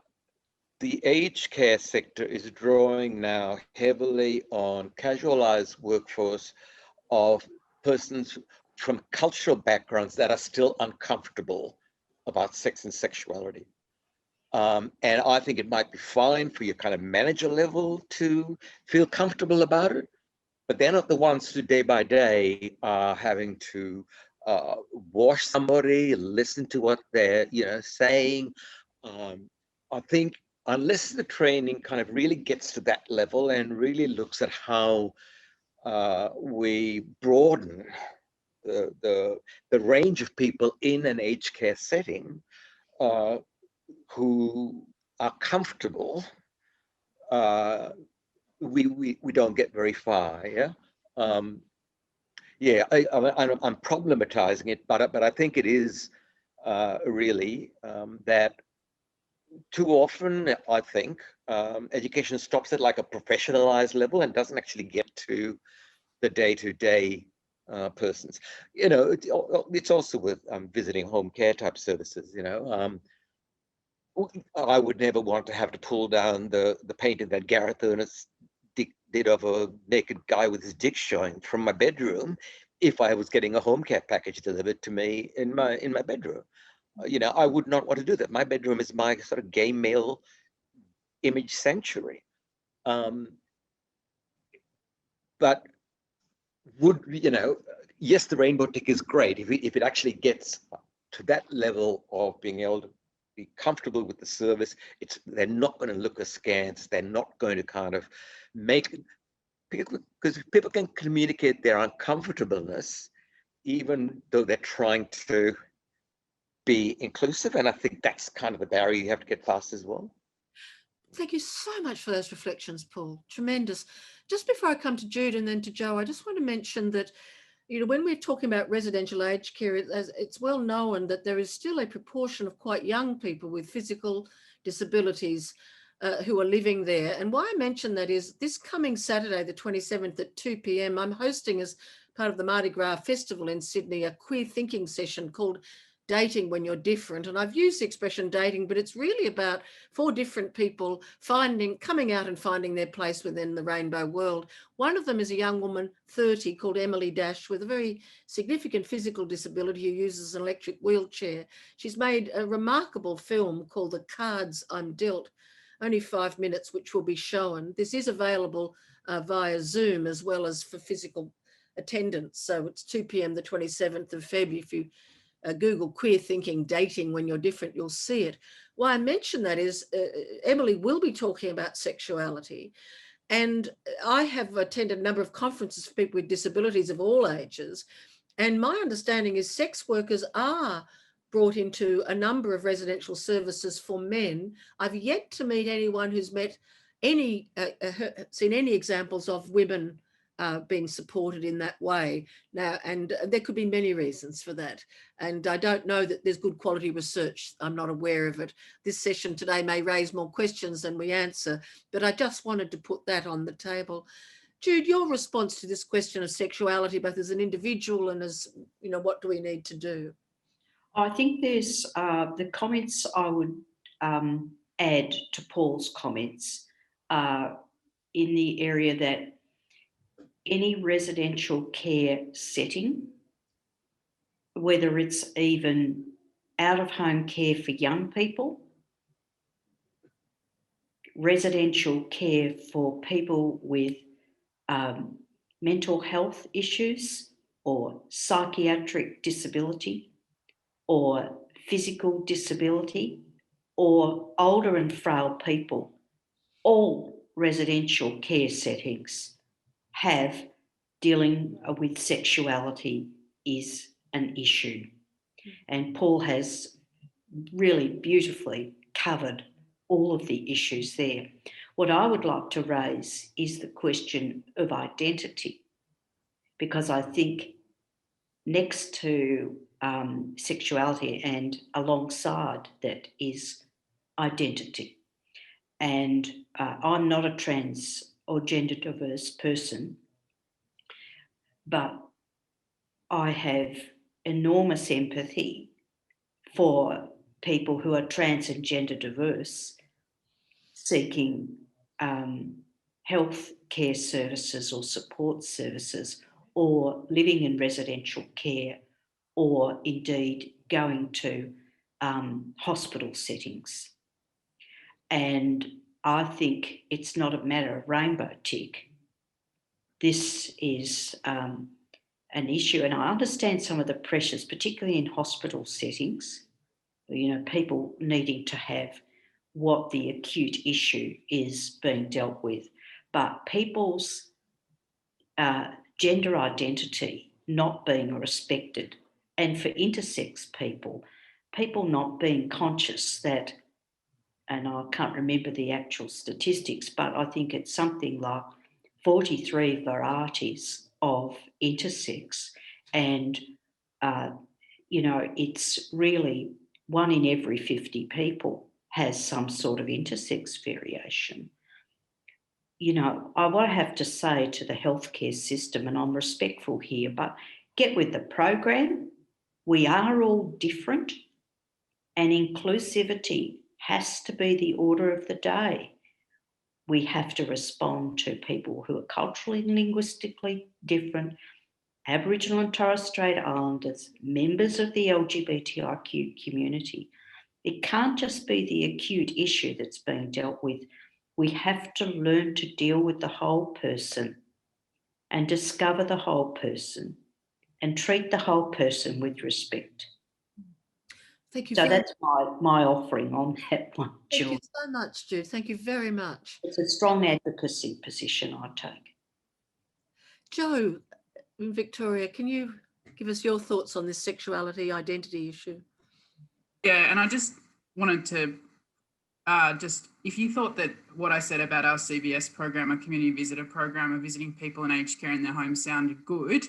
the aged care sector is drawing now heavily on casualized workforce of persons from cultural backgrounds that are still uncomfortable about sex and sexuality. And I think it might be fine for your kind of manager level to feel comfortable about it, but they're not the ones who day by day are having to wash somebody, listen to what they're, you know, saying. I think unless the training kind of really gets to that level and really looks at how we broaden the range of people in an aged care setting who are comfortable, we don't get very far. Yeah. Yeah, I'm problematizing it, but I think it is really that too often, I think, education stops at like a professionalized level and doesn't actually get to the day-to-day persons. You know, it's also with visiting home care type services, you know. I would never want to have to pull down the painting that Gareth Ernest did of a naked guy with his dick showing from my bedroom if I was getting a home care package delivered to me in my bedroom. You know, I would not want to do that. My bedroom is my sort of gay male image sanctuary. But would, you know, yes, the rainbow tick is great if it actually gets to that level of being able to be comfortable with the service. They're not going to look askance. They're not going to kind of make, because people can communicate their uncomfortableness even though they're trying to be inclusive. And I think that's kind of the barrier you have to get past as well. Thank you so much for those reflections, Paul. Tremendous. Just before I come to Jude and then to Joe, I just want to mention that You know, when we're talking about residential aged care, it's well known that there is still a proportion of quite young people with physical disabilities who are living there. And why I mention that is this coming Saturday, the 27th at 2 p.m, I'm hosting as part of the Mardi Gras Festival in Sydney, a queer thinking session called Dating When You're Different. And I've used the expression dating, but it's really about 4 different people coming out and finding their place within the rainbow world. One of them is a young woman, 30, called Emily Dash, with a very significant physical disability who uses an electric wheelchair. She's made a remarkable film called The Cards I'm Dealt, only 5 minutes, which will be shown. This is available via Zoom as well as for physical attendance. So it's 2 p.m, the 27th of February. If you Google queer thinking, dating when you're different, you'll see it. Why I mention that is Emily will be talking about sexuality. And I have attended a number of conferences for people with disabilities of all ages. And my understanding is sex workers are brought into a number of residential services for men. I've yet to meet anyone who's seen any examples of women being supported in that way now, and there could be many reasons for that. And I don't know that there's good quality research. I'm not aware of it. This session today may raise more questions than we answer, but I just wanted to put that on the table. Jude, your response to this question of sexuality, both as an individual and as, you know, what do we need to do? I think there's the comments I would add to Paul's comments in the area that any residential care setting, whether it's even out-of-home care for young people, residential care for people with mental health issues or psychiatric disability or physical disability or older and frail people, all residential care settings have dealing with sexuality is an issue. And Paul has really beautifully covered all of the issues there. What I would like to raise is the question of identity, because I think next to sexuality and alongside that is identity. And I'm not a trans or gender diverse person, but I have enormous empathy for people who are trans and gender diverse seeking health care services or support services, or living in residential care, or indeed going to hospital settings. And I think it's not a matter of rainbow tick. This is an issue, and I understand some of the pressures, particularly in hospital settings, you know, people needing to have what the acute issue is being dealt with, but people's gender identity not being respected, and for intersex people not being conscious that, and I can't remember the actual statistics, but I think it's something like 43 varieties of intersex, and you know, it's really 1 in every 50 people has some sort of intersex variation. You know, I would have to say to the healthcare system, and I'm respectful here, but get with the program. We are all different, and inclusivity has to be the order of the day. We have to respond to people who are culturally and linguistically different, Aboriginal and Torres Strait Islanders, members of the LGBTIQ community. It can't just be the acute issue that's being dealt with. We have to learn to deal with the whole person and discover the whole person and treat the whole person with respect. Thank you. So that's my offering on that one, Julie. Thank you so much, Jude. Thank you very much. It's a strong advocacy position I take. Joe in Victoria, can you give us your thoughts on this sexuality identity issue? Yeah, and I just wanted to if you thought that what I said about our CVS program, a community visitor program of visiting people in aged care in their homes sounded good,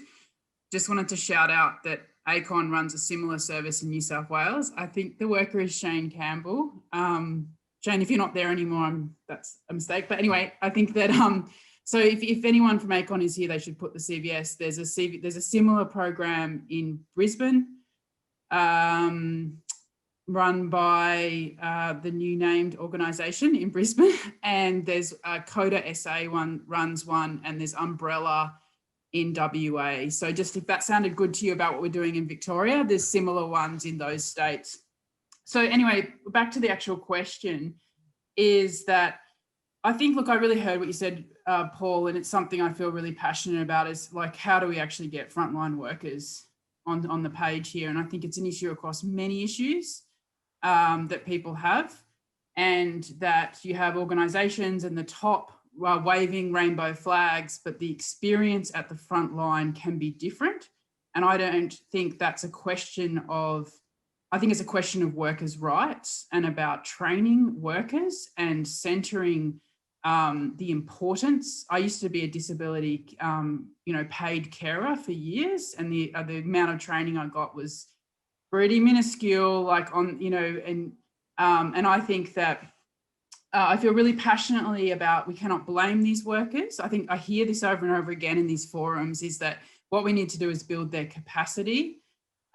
just wanted to shout out that ACON runs a similar service in New South Wales. I think the worker is Shane Campbell. Shane, if you're not there anymore, that's a mistake. But anyway, I think that so if anyone from ACON is here, they should put the CVS. There's a similar program in Brisbane, run by the new named organisation in Brisbane, and there's Coda SA runs one, and there's Umbrella in WA. So just if that sounded good to you about what we're doing in Victoria, there's similar ones in those states. So anyway, back to the actual question is that I think, look, I really heard what you said, Paul, and it's something I feel really passionate about, is like, how do we actually get frontline workers on the page here? And I think it's an issue across many issues that people have, and that you have organisations in the top waving rainbow flags, but the experience at the front line can be different. And I don't think that's a question of, I think it's a question of workers' rights and about training workers and centering the importance. I used to be a disability, paid carer for years, and the amount of training I got was pretty minuscule, and I think that I feel really passionately about, we cannot blame these workers. I think I hear this over and over again in these forums, is that what we need to do is build their capacity,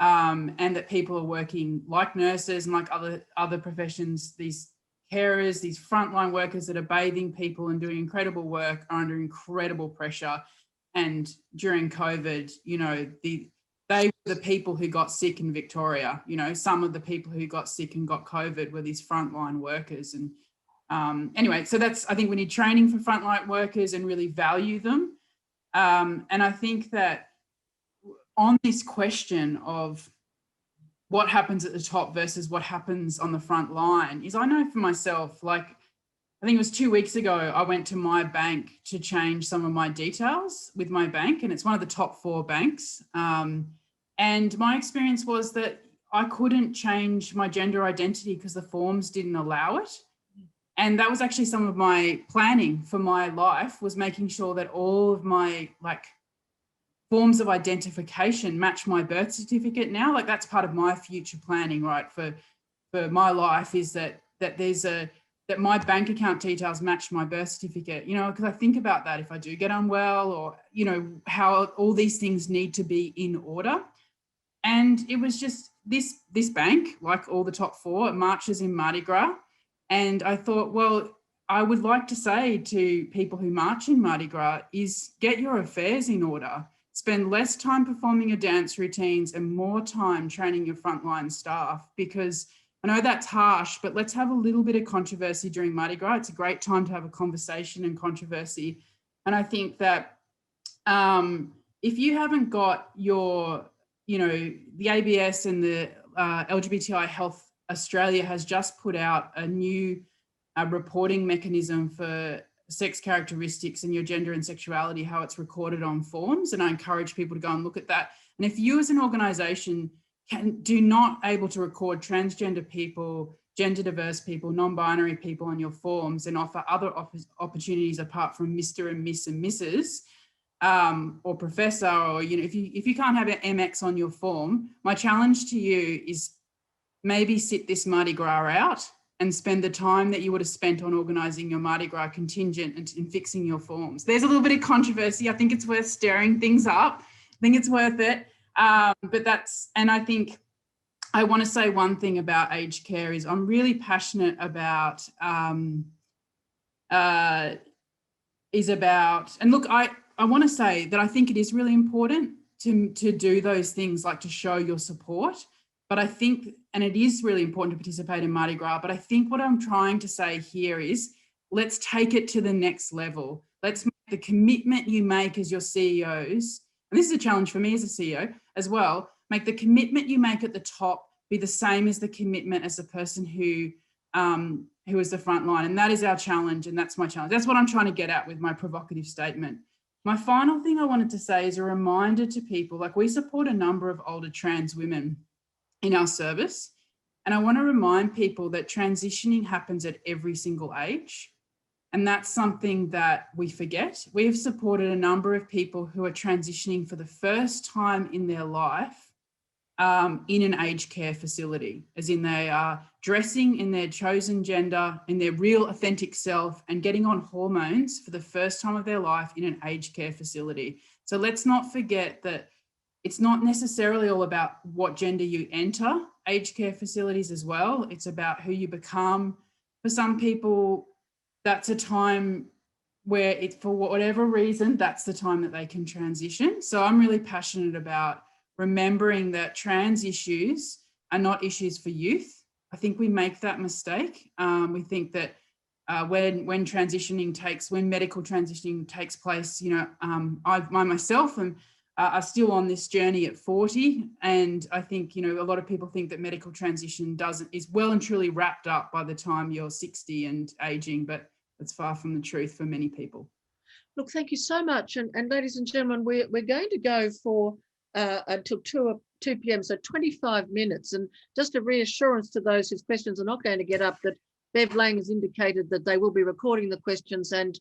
and that people are working like nurses and like other professions, these carers, these frontline workers that are bathing people and doing incredible work are under incredible pressure. And during COVID, they were the people who got sick in Victoria. Some of the people who got sick and got COVID were these frontline workers. And anyway, so I think we need training for frontline workers and really value them. And I think that on this question of what happens at the top versus what happens on the front line, is I know for myself, like, I think it was 2 weeks ago, I went to my bank to change some of my details with my bank, and it's one of the top 4 banks. And my experience was that I couldn't change my gender identity because the forms didn't allow it. And that was actually some of my planning for my life, was making sure that all of my forms of identification match my birth certificate now. Like, that's part of my future planning, right, for my life, is that that my bank account details match my birth certificate, because I think about that if I do get unwell, or, how all these things need to be in order. And it was just this bank, like all the top 4, marches in Mardi Gras. And I thought, well, I would like to say to people who march in Mardi Gras is, get your affairs in order. Spend less time performing your dance routines and more time training your frontline staff, because I know that's harsh, but let's have a little bit of controversy during Mardi Gras. It's a great time to have a conversation and controversy. And I think that if you haven't got your, the ABS and the LGBTI Health Australia has just put out a new reporting mechanism for sex characteristics and your gender and sexuality, how it's recorded on forms. And I encourage people to go and look at that. And if you as an organisation do not able to record transgender people, gender diverse people, non-binary people on your forms, and offer other opportunities apart from Mr. and Miss and Mrs. Or Professor, or, if you can't have an MX on your form, my challenge to you is maybe sit this Mardi Gras out and spend the time that you would have spent on organising your Mardi Gras contingent and fixing your forms. There's a little bit of controversy. I think it's worth stirring things up. I think it's worth it. And I think I want to say one thing about aged care is I'm really passionate about, and look, I want to say that I think it is really important to do those things, like to show your support. But I think, and it is really important to participate in Mardi Gras, but I think what I'm trying to say here is, let's take it to the next level. Let's make the commitment you make as your CEOs, and this is a challenge for me as a CEO as well, make the commitment you make at the top be the same as the commitment as the person who is the front line. And that is our challenge, and that's my challenge. That's what I'm trying to get at with my provocative statement. My final thing I wanted to say is a reminder to people, like, we support a number of older trans women in our service. And I want to remind people that transitioning happens at every single age. And that's something that we forget. We've supported a number of people who are transitioning for the first time in their life in an aged care facility, as in they are dressing in their chosen gender, in their real authentic self, and getting on hormones for the first time of their life in an aged care facility. So let's not forget that it's not necessarily all about what gender you enter aged care facilities as well. It's about who you become. For some people, that's a time where it, for whatever reason, that's the time that they can transition. So I'm really passionate about remembering that trans issues are not issues for youth. I think we make that mistake. We think that when medical transitioning takes place, you know, I myself are still on this journey at 40, and I think, you know, a lot of people think that medical transition is well and truly wrapped up by the time you're 60 and aging, but it's far from the truth for many people. Look, thank you so much. And ladies and gentlemen, we're going to go for until 2 p.m, so 25 minutes. And just a reassurance to those whose questions are not going to get up, that Bev Lang has indicated that they will be recording the questions and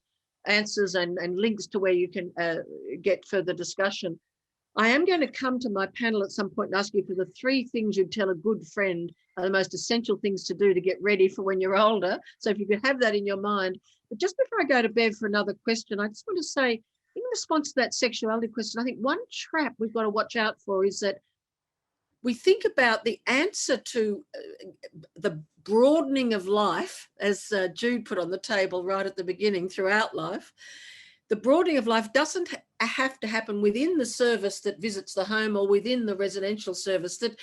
answers and links to where you can get further discussion. I am going to come to my panel at some point and ask you for the 3 things you'd tell a good friend are the most essential things to do to get ready for when you're older. So if you could have that in your mind. But just before I go to Bev for another question, I just want to say, in response to that sexuality question, I think one trap we've got to watch out for is that we think about the answer to the broadening of life, as Jude put on the table right at the beginning, throughout life. The broadening of life doesn't have to happen within the service that visits the home or within the residential service. That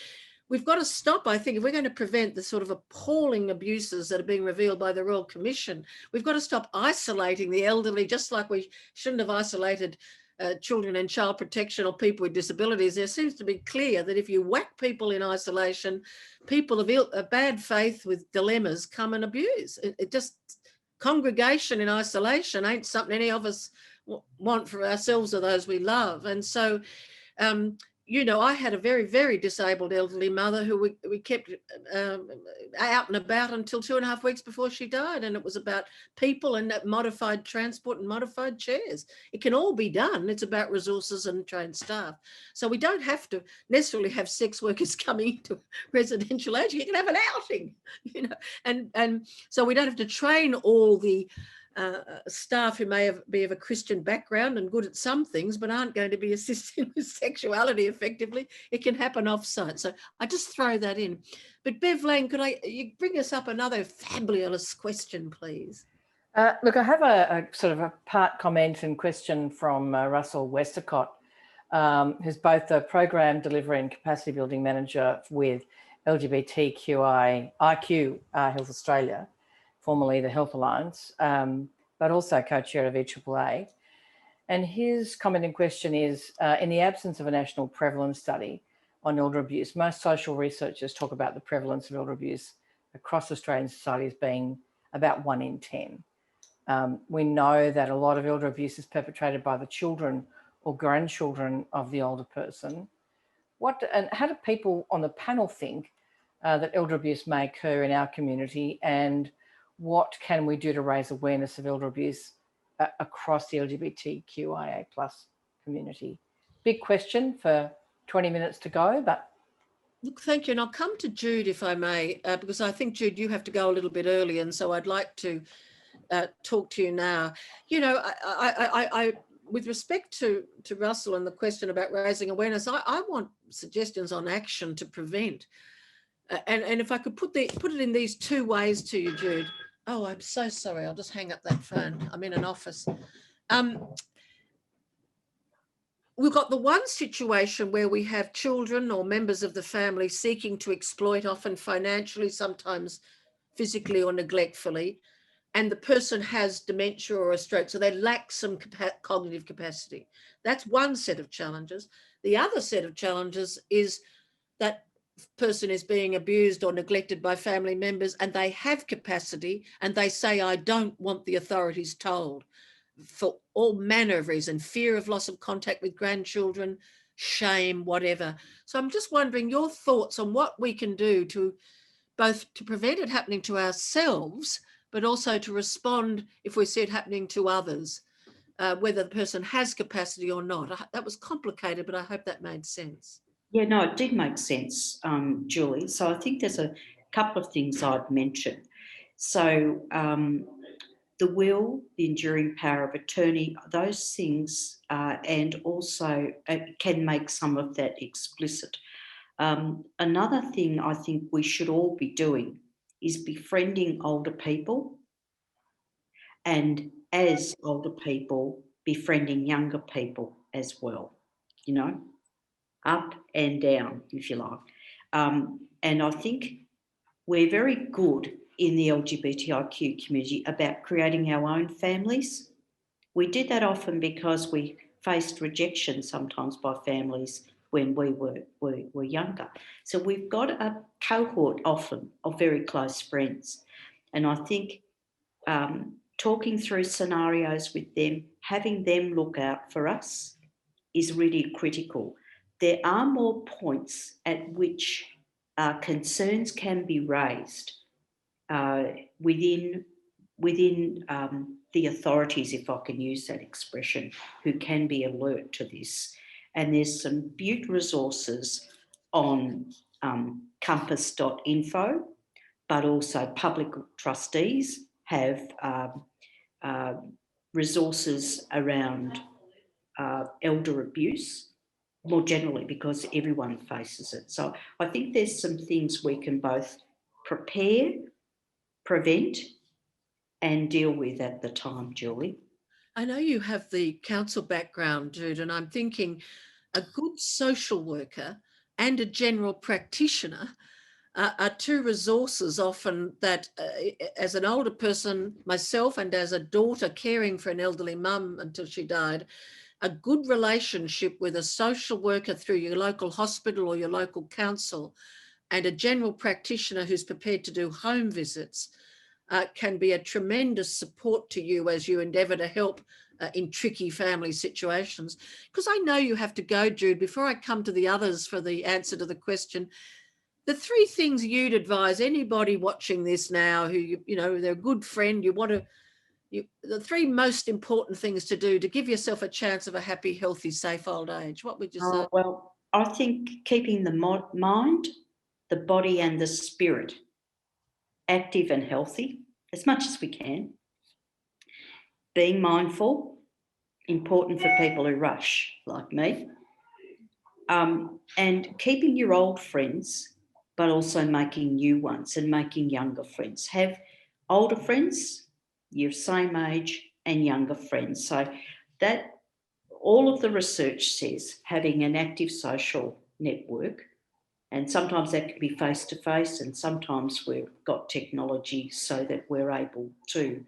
we've got to stop, I think, if we're going to prevent the sort of appalling abuses that are being revealed by the Royal Commission, we've got to stop isolating the elderly, just like we shouldn't have isolated children and child protection or people with disabilities. There seems to be clear that if you whack people in isolation, people of bad faith with dilemmas come and abuse. It just, congregation in isolation ain't something any of us want for ourselves or those we love. And so, you know, I had a very, very disabled elderly mother who we kept out and about until 2.5 weeks before she died. And it was about people and that modified transport and modified chairs. It can all be done. It's about resources and trained staff. So we don't have to necessarily have sex workers coming into residential aging. You can have an outing, you know, and so we don't have to train all the staff who may be of a Christian background and good at some things, but aren't going to be assisting with sexuality effectively. It can happen off-site. So I just throw that in. But Bev Lang, could you bring us up another fabulous question, please? Look, I have a sort of a part comment and question from Russell Westacott, who's both a program delivery and capacity building manager with LGBTQIA Health Australia, formerly the Health Alliance, but also co-chair of EAAA. And his comment in question is, in the absence of a national prevalence study on elder abuse, most social researchers talk about the prevalence of elder abuse across Australian society as being about 1 in 10. We know that a lot of elder abuse is perpetrated by the children or grandchildren of the older person. And how do people on the panel think that elder abuse may occur in our community, and what can we do to raise awareness of elder abuse across the LGBTQIA+ community? Big question for 20 minutes to go, but. Look, thank you. And I'll come to Jude, if I may, because I think, Jude, you have to go a little bit early. And so I'd like to talk to you now. You know, I with respect to Russell and the question about raising awareness, I want suggestions on action to prevent. And if I could put it in these 2 ways to you, Jude. Oh, I'm so sorry. I'll just hang up that phone. I'm in an office. We've got the one situation where we have children or members of the family seeking to exploit, often financially, sometimes physically or neglectfully, and the person has dementia or a stroke, so they lack some cognitive capacity. That's one set of challenges. The other set of challenges is that person is being abused or neglected by family members, and they have capacity and they say, I don't want the authorities told, for all manner of reasons, fear of loss of contact with grandchildren, shame, whatever. So I'm just wondering your thoughts on what we can do to both to prevent it happening to ourselves, but also to respond if we see it happening to others, whether the person has capacity or not. That was complicated, but I hope that made sense. Yeah, no, it did make sense, Julie. So I think there's a couple of things I'd mention. So the will, the enduring power of attorney, those things, and also can make some of that explicit. Another thing I think we should all be doing is befriending older people, and as older people, befriending younger people as well, you know, up and down, if you like. And I think we're very good in the LGBTIQ community about creating our own families. We did that often because we faced rejection sometimes by families when we were younger. So we've got a cohort often of very close friends. And I think talking through scenarios with them, having them look out for us is really critical. There are more points at which concerns can be raised within the authorities, if I can use that expression, who can be alert to this. And there's some beaut resources on compass.info, but also public trustees have resources around elder abuse more generally, because everyone faces it. So I think there's some things we can both prepare, prevent, and deal with at the time, Julie. I know you have the council background, Jude, and I'm thinking a good social worker and a general practitioner are two resources often that as an older person myself and as a daughter caring for an elderly mum until she died, a good relationship with a social worker through your local hospital or your local council and a general practitioner who's prepared to do home visits can be a tremendous support to you as you endeavour to help in tricky family situations. Because I know you have to go, Jude. Before I come to the others for the answer to the question, the three things you'd advise anybody watching this now who, you know, they're a good friend, the three most important things to do to give yourself a chance of a happy, healthy, safe old age. What would you say? Well, I think keeping the mind, the body and the spirit active and healthy as much as we can. Being mindful, important for people who rush like me. And keeping your old friends, but also making new ones and making younger friends. Have older friends, your same age, and younger friends. So that all of the research says having an active social network, and sometimes that can be face-to-face, and sometimes we've got technology so that we're able to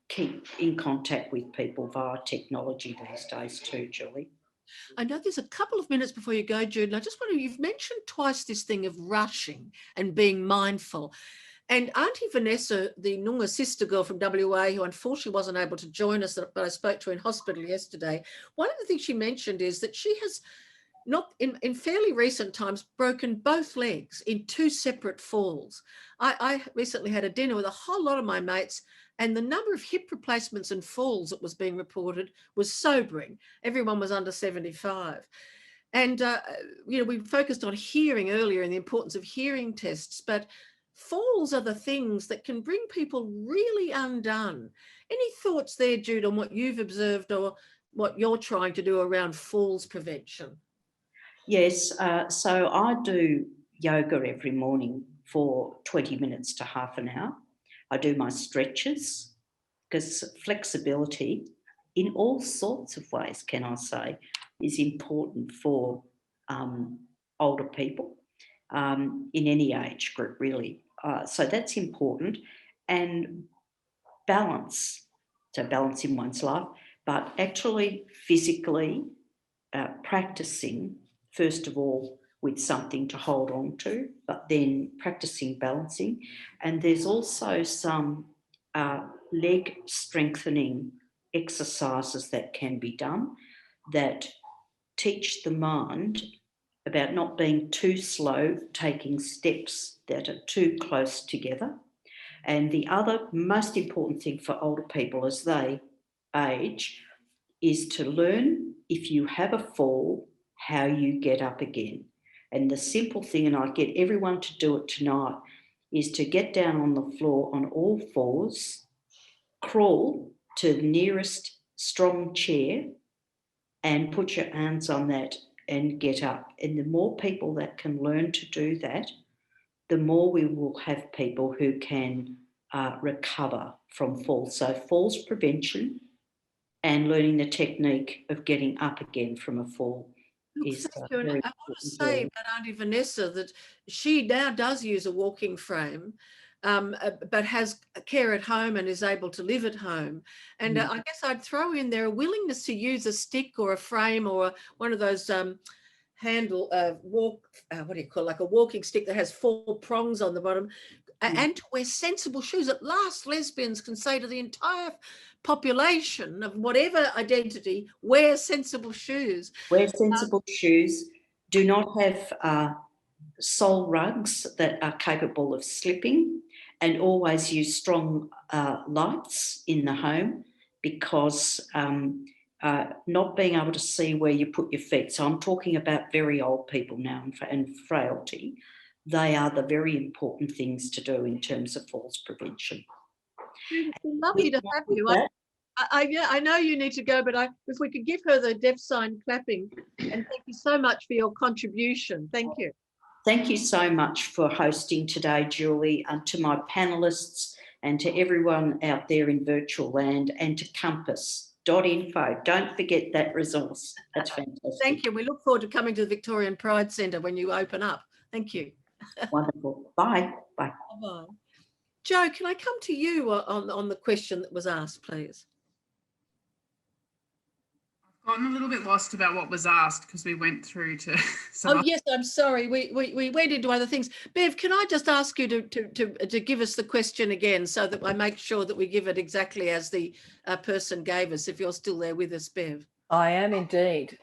keep in contact with people via technology these days too, Julie. I know there's a couple of minutes before you go, Jude, and I just wonder, you've mentioned twice this thing of rushing and being mindful. And Aunty Vanessa, the Noongar Sistergirl from WA, who unfortunately wasn't able to join us, but I spoke to her in hospital yesterday, one of the things she mentioned is that she has not in fairly recent times broken both legs in two separate falls. I recently had a dinner with a whole lot of my mates, and the number of hip replacements and falls that was being reported was sobering. Everyone was under 75. And, we focused on hearing earlier and the importance of hearing tests, but falls are the things that can bring people really undone. Any thoughts there, Jude, on what you've observed or what you're trying to do around falls prevention? Yes, so I do yoga every morning for 20 minutes to half an hour. I do my stretches, because flexibility in all sorts of ways, can I say, is important for older people in any age group, really. So that's important. And balance, so balance in one's life, but actually physically practicing, first of all, with something to hold on to, but then practicing balancing. And there's also some leg strengthening exercises that can be done that teach the mind about not being too slow, taking steps that are too close together. And the other most important thing for older people as they age is to learn, if you have a fall, how you get up again. And the simple thing, and I get everyone to do it tonight, is to get down on the floor on all fours, crawl to the nearest strong chair and put your arms on that and get up. And the more people that can learn to do that, the more we will have people who can recover from falls. So falls prevention and learning the technique of getting up again from a fall. Look, thank you. And I want to say about Aunty Vanessa that she now does use a walking frame, but has care at home and is able to live at home. And I guess I'd throw in there a willingness to use a stick or a frame or one of those handle what do you call it, like a walking stick that has 4 prongs on the bottom, and to wear sensible shoes. At last, lesbians can say to the entire population of whatever identity, wear sensible shoes. Wear sensible shoes. Do not have sole rugs that are capable of slipping, and always use strong lights in the home, because not being able to see where you put your feet. So I'm talking about very old people now and frailty. They are the very important things to do in terms of falls prevention. Lovely to have you. I know you need to go, but if we could give her the deaf sign clapping, and thank you so much for your contribution. Thank you. Thank you so much for hosting today, Julie, and to my panellists and to everyone out there in virtual land, and to Compass.info. Don't forget that resource. That's fantastic. Thank you. We look forward to coming to the Victorian Pride Centre when you open up. Thank you. Wonderful. Bye. Bye. Bye. Jo, can I come to you on the question that was asked, please? I've gotten a little bit lost about what was asked because we went through to some. Oh yes, I'm sorry. We went into other things. Bev, can I just ask you to give us the question again, so that I make sure that we give it exactly as the person gave us, if you're still there with us, Bev? I am indeed.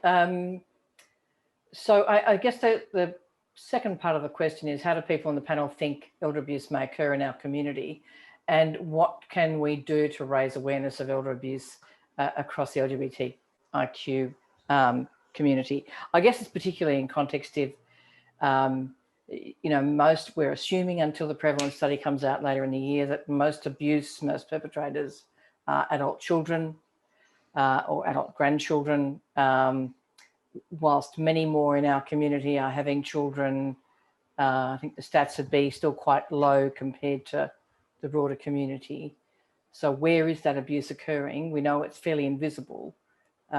So I guess the second part of the question is, how do people on the panel think elder abuse may occur in our community, and what can we do to raise awareness of elder abuse across the LGBTIQ community? I guess it's particularly in context of, we're assuming until the prevalence study comes out later in the year that most perpetrators are adult children or adult grandchildren, whilst many more in our community are having children. I think the stats would be still quite low compared to the broader community. So where is that abuse occurring? We know it's fairly invisible.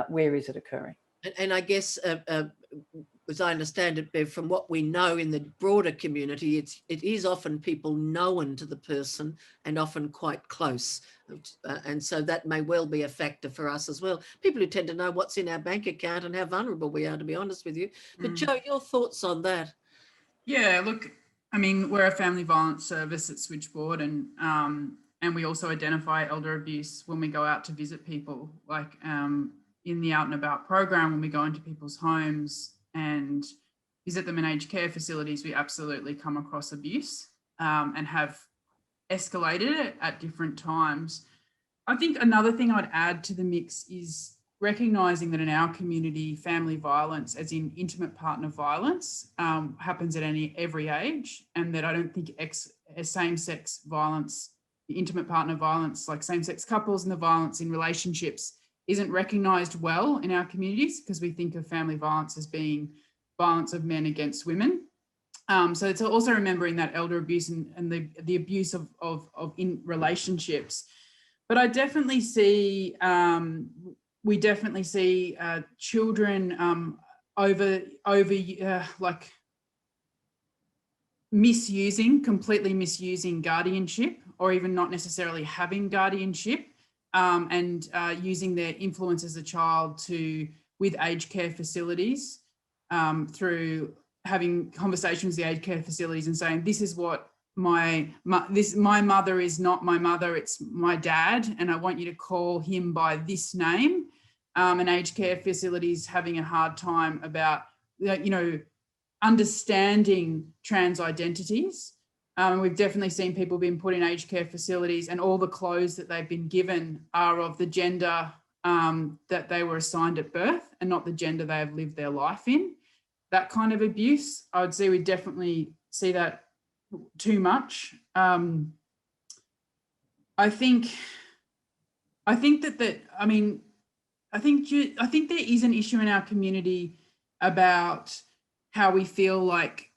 Where is it occurring? And I guess, as I understand it, Bev, from what we know in the broader community, it is often people known to the person and often quite close. And so that may well be a factor for us as well. People who tend to know what's in our bank account and how vulnerable we are, to be honest with you. But Jo, your thoughts on that? Yeah, look, I mean, we're a family violence service at Switchboard, and we also identify elder abuse when we go out to visit people, like in the Out and About program, when we go into people's homes and visit them in aged care facilities, we absolutely come across abuse and have escalated it at different times. I think another thing I'd add to the mix is recognising that in our community, family violence, as in intimate partner violence, happens at every age, and that I don't think same-sex violence, intimate partner violence, like same-sex couples and the violence in relationships, isn't recognised well in our communities, because we think of family violence as being violence of men against women. So it's also remembering that elder abuse and the abuse of in relationships. But I definitely see, we definitely see children completely misusing guardianship, or even not necessarily having guardianship, and using their influence as a child with aged care facilities, through having conversations with the aged care facilities and saying, this is what my mother is not my mother, it's my dad, and I want you to call him by this name. And aged care facilities having a hard time about, understanding trans identities, We've definitely seen people being put in aged care facilities, and all the clothes that they've been given are of the gender that they were assigned at birth and not the gender they have lived their life in. That kind of abuse, I would say we definitely see that too much. I think there is an issue in our community about how we feel like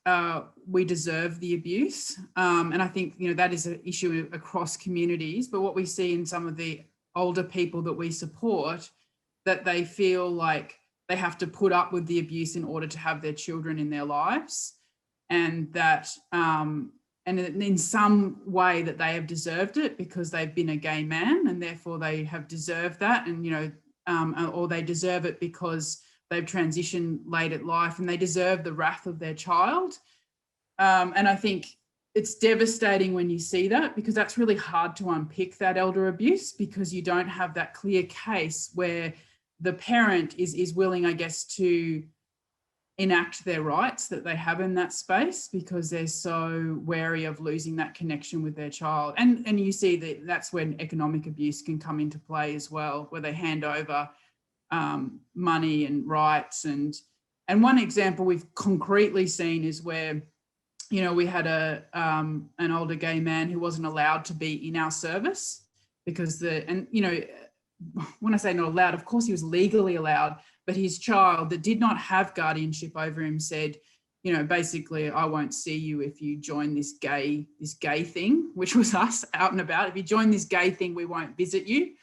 we deserve the abuse. And I think, that is an issue across communities. But what we see in some of the older people that we support, that they feel like they have to put up with the abuse in order to have their children in their lives. And that, and in some way that they have deserved it because they've been a gay man, and therefore they have deserved that. And, or they deserve it because they've transitioned late at life and they deserve the wrath of their child. And I think it's devastating when you see that, because that's really hard to unpick, that elder abuse, because you don't have that clear case where the parent is willing, I guess, to enact their rights that they have in that space because they're so wary of losing that connection with their child. And you see that that's when economic abuse can come into play as well, where they hand over money and rights. And one example we've concretely seen is where, we had an older gay man who wasn't allowed to be in our service because when I say not allowed, of course he was legally allowed, but his child that did not have guardianship over him said, basically, I won't see you if you join this gay thing, which was us out and about. If you join this gay thing, we won't visit you.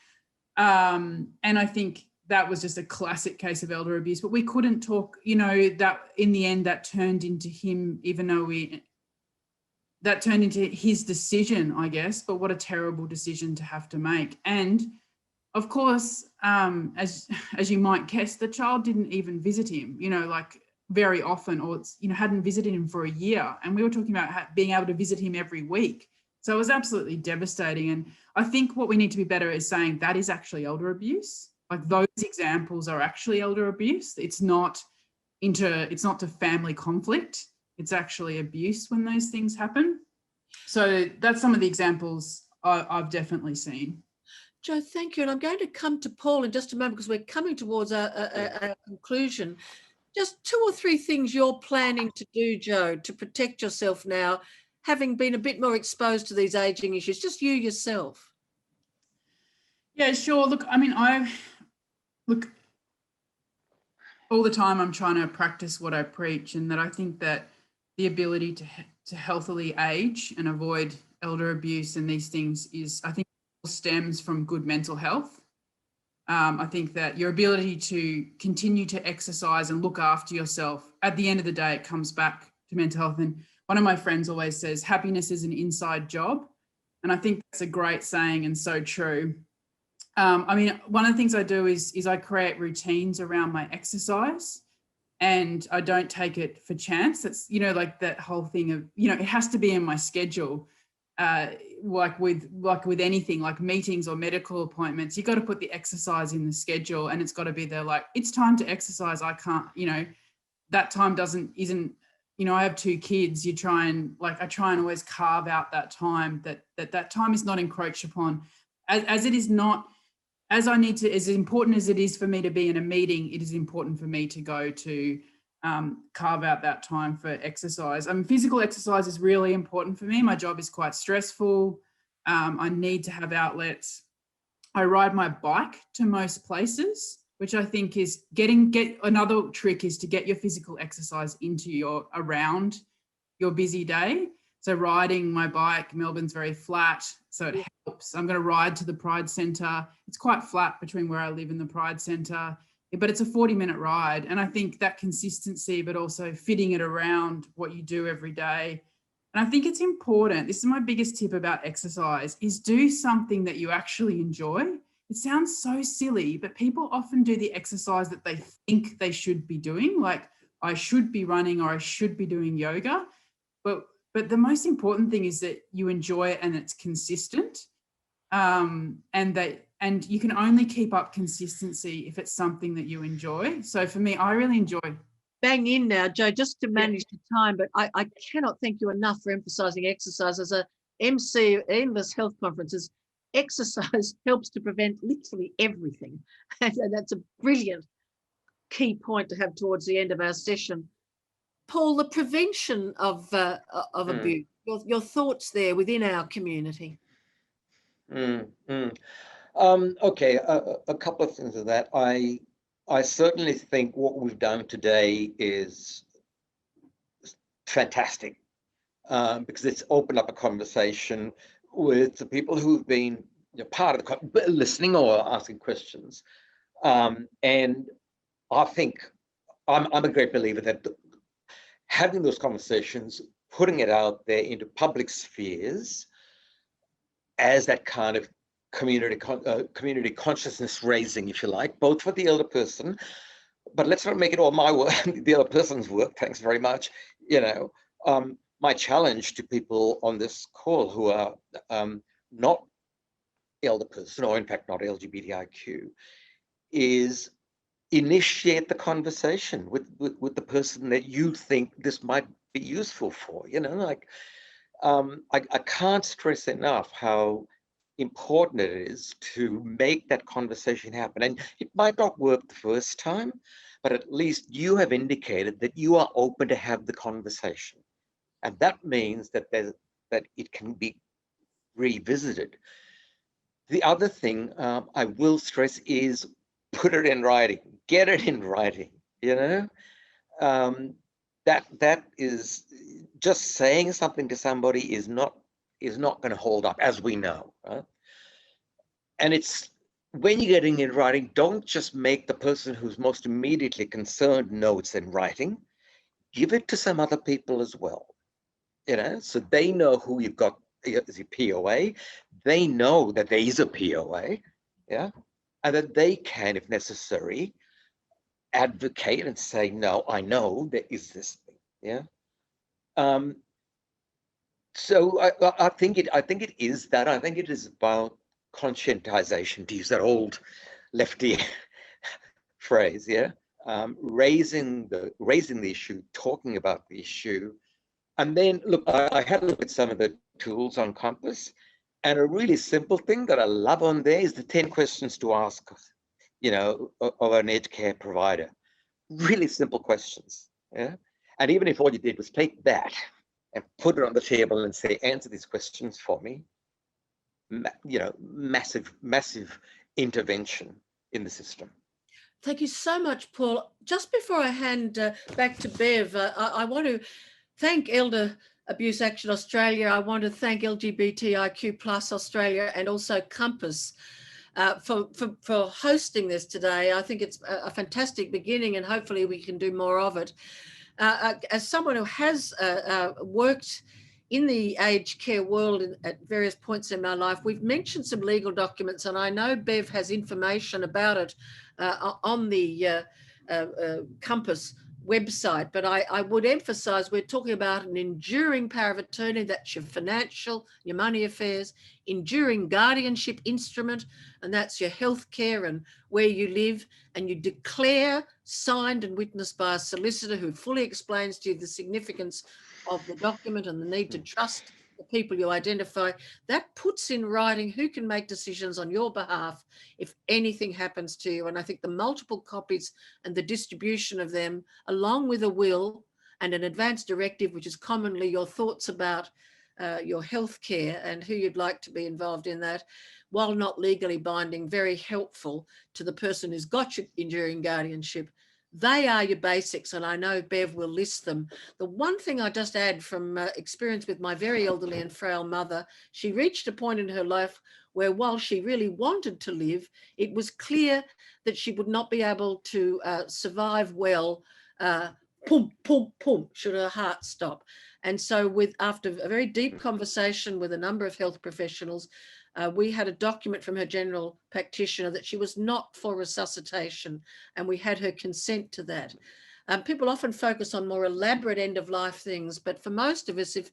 And I think that was just a classic case of elder abuse, but we couldn't talk, that in the end that turned into him, that turned into his decision, I guess, but what a terrible decision to have to make. And of course, as you might guess, the child didn't even visit him, very often, or hadn't visited him for a year. And we were talking about being able to visit him every week. So it was absolutely devastating. And I think what we need to be better is saying that is actually elder abuse. Like those examples are actually elder abuse. It's not to family conflict. It's actually abuse when those things happen. So that's some of the examples I've definitely seen. Jo, thank you. And I'm going to come to Paul in just a moment because we're coming towards a conclusion. Just 2 or 3 things you're planning to do, Jo, to protect yourself now, having been a bit more exposed to these ageing issues, just you yourself. Yeah, sure. Look, all the time I'm trying to practice what I preach, and that I think that the ability to healthily age and avoid elder abuse and these things stems from good mental health. I think that your ability to continue to exercise and look after yourself, at the end of the day, it comes back to mental health. And one of my friends always says, happiness is an inside job. And I think that's a great saying and so true. One of the things I do is I create routines around my exercise, and I don't take it for chance. That's, like that whole thing of, it has to be in my schedule. Like with anything, like meetings or medical appointments, you've got to put the exercise in the schedule, and it's got to be there. Like, it's time to exercise. I can't, that time isn't, I have 2 kids. I try and always carve out that time, that time is not encroached upon, as it is not, as I need to, as important as it is for me to be in a meeting, it is important for me to go to carve out that time for exercise. Physical exercise is really important for me. My job is quite stressful. I need to have outlets. I ride my bike to most places, which I think is another trick is to get your physical exercise around your busy day. So riding my bike, Melbourne's very flat, so it helps. I'm going to ride to the Pride Centre. It's quite flat between where I live and the Pride Centre, but it's a 40-minute ride. And I think that consistency, but also fitting it around what you do every day. And I think it's important. This is my biggest tip about exercise, is do something that you actually enjoy. It sounds so silly, but people often do the exercise that they think they should be doing, like I should be running or I should be doing yoga. But the most important thing is that you enjoy it and it's consistent, and you can only keep up consistency if it's something that you enjoy. So for me, I really enjoy bang in now, Joe, just to manage the time, but I cannot thank you enough for emphasising exercise. As a MC of endless health conferences, exercise helps to prevent literally everything. And that's a brilliant key point to have towards the end of our session. Paul, the prevention of abuse, your thoughts there within our community. Okay, a couple of things of that. I certainly think what we've done today is fantastic, because it's opened up a conversation with the people who've been part of the listening or asking questions. And I think I'm a great believer that having those conversations, putting it out there into public spheres as that kind of community consciousness raising, if you like, both for the elder person, but let's not make it all my work, the other person's work. Thanks very much. My challenge to people on this call who are not elder person, or in fact not LGBTIQ, is initiate the conversation with the person that you think this might be useful for. I can't stress enough how important it is to make that conversation happen. And it might not work the first time, but at least you have indicated that you are open to have the conversation. And that means that it can be revisited. The other thing I will stress is put it in writing, get it in writing, that is just saying something to somebody is not going to hold up, as we know, right? And it's when you're getting in writing, don't just make the person who's most immediately concerned know it's in writing. Give it to some other people as well, so they know who you've got as your POA. They know that there is a POA, and that they can, if necessary, advocate and say, no, I know there is this thing, So I think it is that. I think it is about conscientization, to use that old lefty phrase, raising the issue, talking about the issue. And then look, I had a look at some of the tools on Compass, and a really simple thing that I love on there is the 10 questions to ask, of an aged care provider. Really simple questions, And even if all you did was take that and put it on the table and say, answer these questions for me, massive intervention in the system. Thank you so much, Paul. Just before I hand back to Bev, I want to thank Elder Abuse Action Australia. I want to thank LGBTIQ Plus Australia and also Compass for hosting this today. I think it's a fantastic beginning, and hopefully we can do more of it. As someone who has worked in the aged care world at various points in my life, we've mentioned some legal documents, and I know Bev has information about it on the Compass website, but I would emphasise we're talking about an enduring power of attorney. That's your financial, your money affairs, enduring guardianship instrument, and that's your healthcare and where you live, and you declare, signed and witnessed by a solicitor who fully explains to you the significance of the document and the need to trust the people you identify. That puts in writing who can make decisions on your behalf if anything happens to you. And I think the multiple copies and the distribution of them, along with a will and an advance directive, which is commonly your thoughts about your health care and who you'd like to be involved in that, while not legally binding, very helpful to the person who's got your enduring guardianship. They are your basics, and I know Bev will list them. The one thing I just add from experience with my very elderly and frail mother, she reached a point in her life where, while she really wanted to live, it was clear that she would not be able to survive well, should her heart stop. And so after a very deep conversation with a number of health professionals, we had a document from her general practitioner that she was not for resuscitation, and we had her consent to that. People often focus on more elaborate end-of-life things, but for most of us, if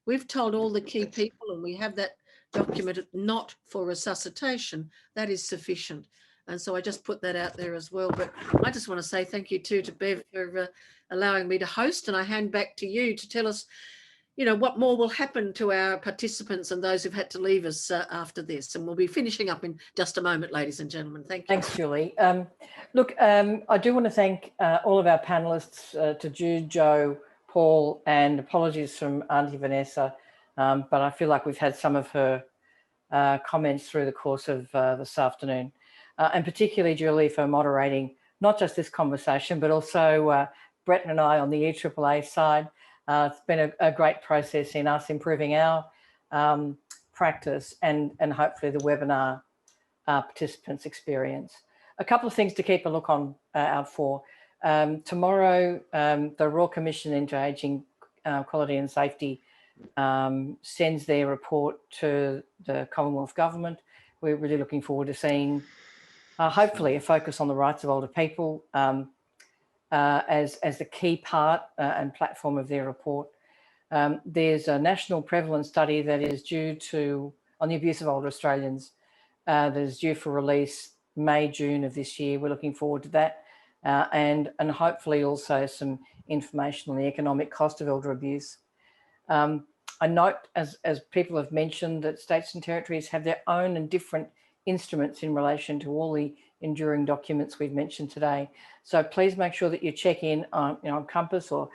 we've told all the key people and we have that document not for resuscitation, that is sufficient. And so I just put that out there as well. But I just want to say thank you too to Bev for allowing me to host, and I hand back to you to tell us, you know, what more will happen to our participants and those who've had to leave us after this. And we'll be finishing up in just a moment, ladies and gentlemen. Thank you. Thanks, Julie. Look, I do want to thank all of our panellists, to Jude, Joe, Paul, and apologies from Aunty Vanessa, but I feel like we've had some of her comments through the course of this afternoon, and particularly Julie for moderating not just this conversation, but also Brett and I on the EAAA side. It's been a great process in us improving our practice and hopefully the webinar participants' experience. A couple of things to keep a look on out for. Tomorrow, the Royal Commission into Ageing Quality and Safety sends their report to the Commonwealth Government. We're really looking forward to seeing, hopefully, a focus on the rights of older people as the key part and platform of their report. There's a national prevalence study that is due on the abuse of older Australians that is due for release May, June of this year. We're looking forward to that, and hopefully also some information on the economic cost of elder abuse. I note, as people have mentioned, that states and territories have their own and different instruments in relation to all the enduring documents we've mentioned today. So please make sure that you check in on, on Compass or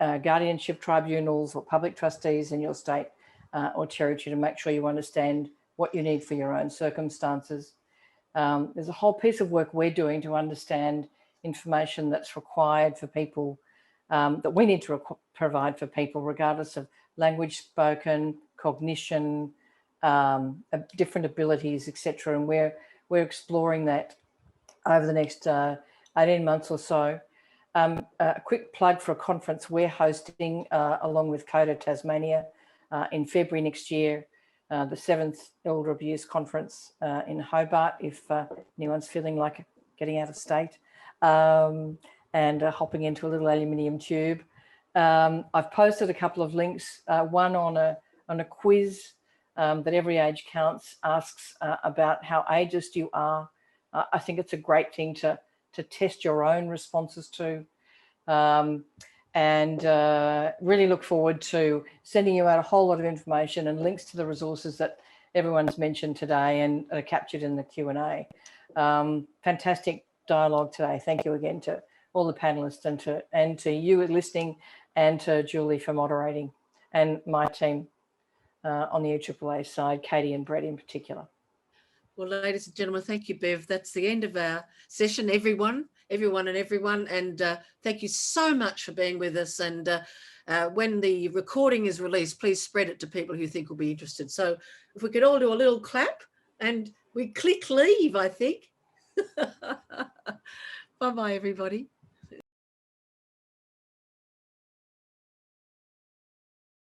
guardianship tribunals or public trustees in your state or territory to make sure you understand what you need for your own circumstances. There's a whole piece of work we're doing to understand information that's required for people, that we need to provide for people regardless of language spoken, cognition, different abilities, etc. And we're exploring that over the next 18 months or so. A quick plug for a conference we're hosting along with CODA Tasmania in February next year, the 7th Elder Abuse Conference in Hobart, if anyone's feeling like getting out of state and hopping into a little aluminium tube. I've posted a couple of links, one on a quiz that Every Age Counts asks about how ageist you are. I think it's a great thing to test your own responses to, and really look forward to sending you out a whole lot of information and links to the resources that everyone's mentioned today and are captured in the Q&A. Fantastic dialogue today. Thank you again to all the panelists and to you listening, and to Julie for moderating, and my team on the EAAA side, Katie and Brett in particular. Well, ladies and gentlemen, thank you, Bev. That's the end of our session, everyone. And thank you so much for being with us. And when the recording is released, please spread it to people who think will be interested. So if we could all do a little clap and we click leave, I think. Bye-bye, everybody.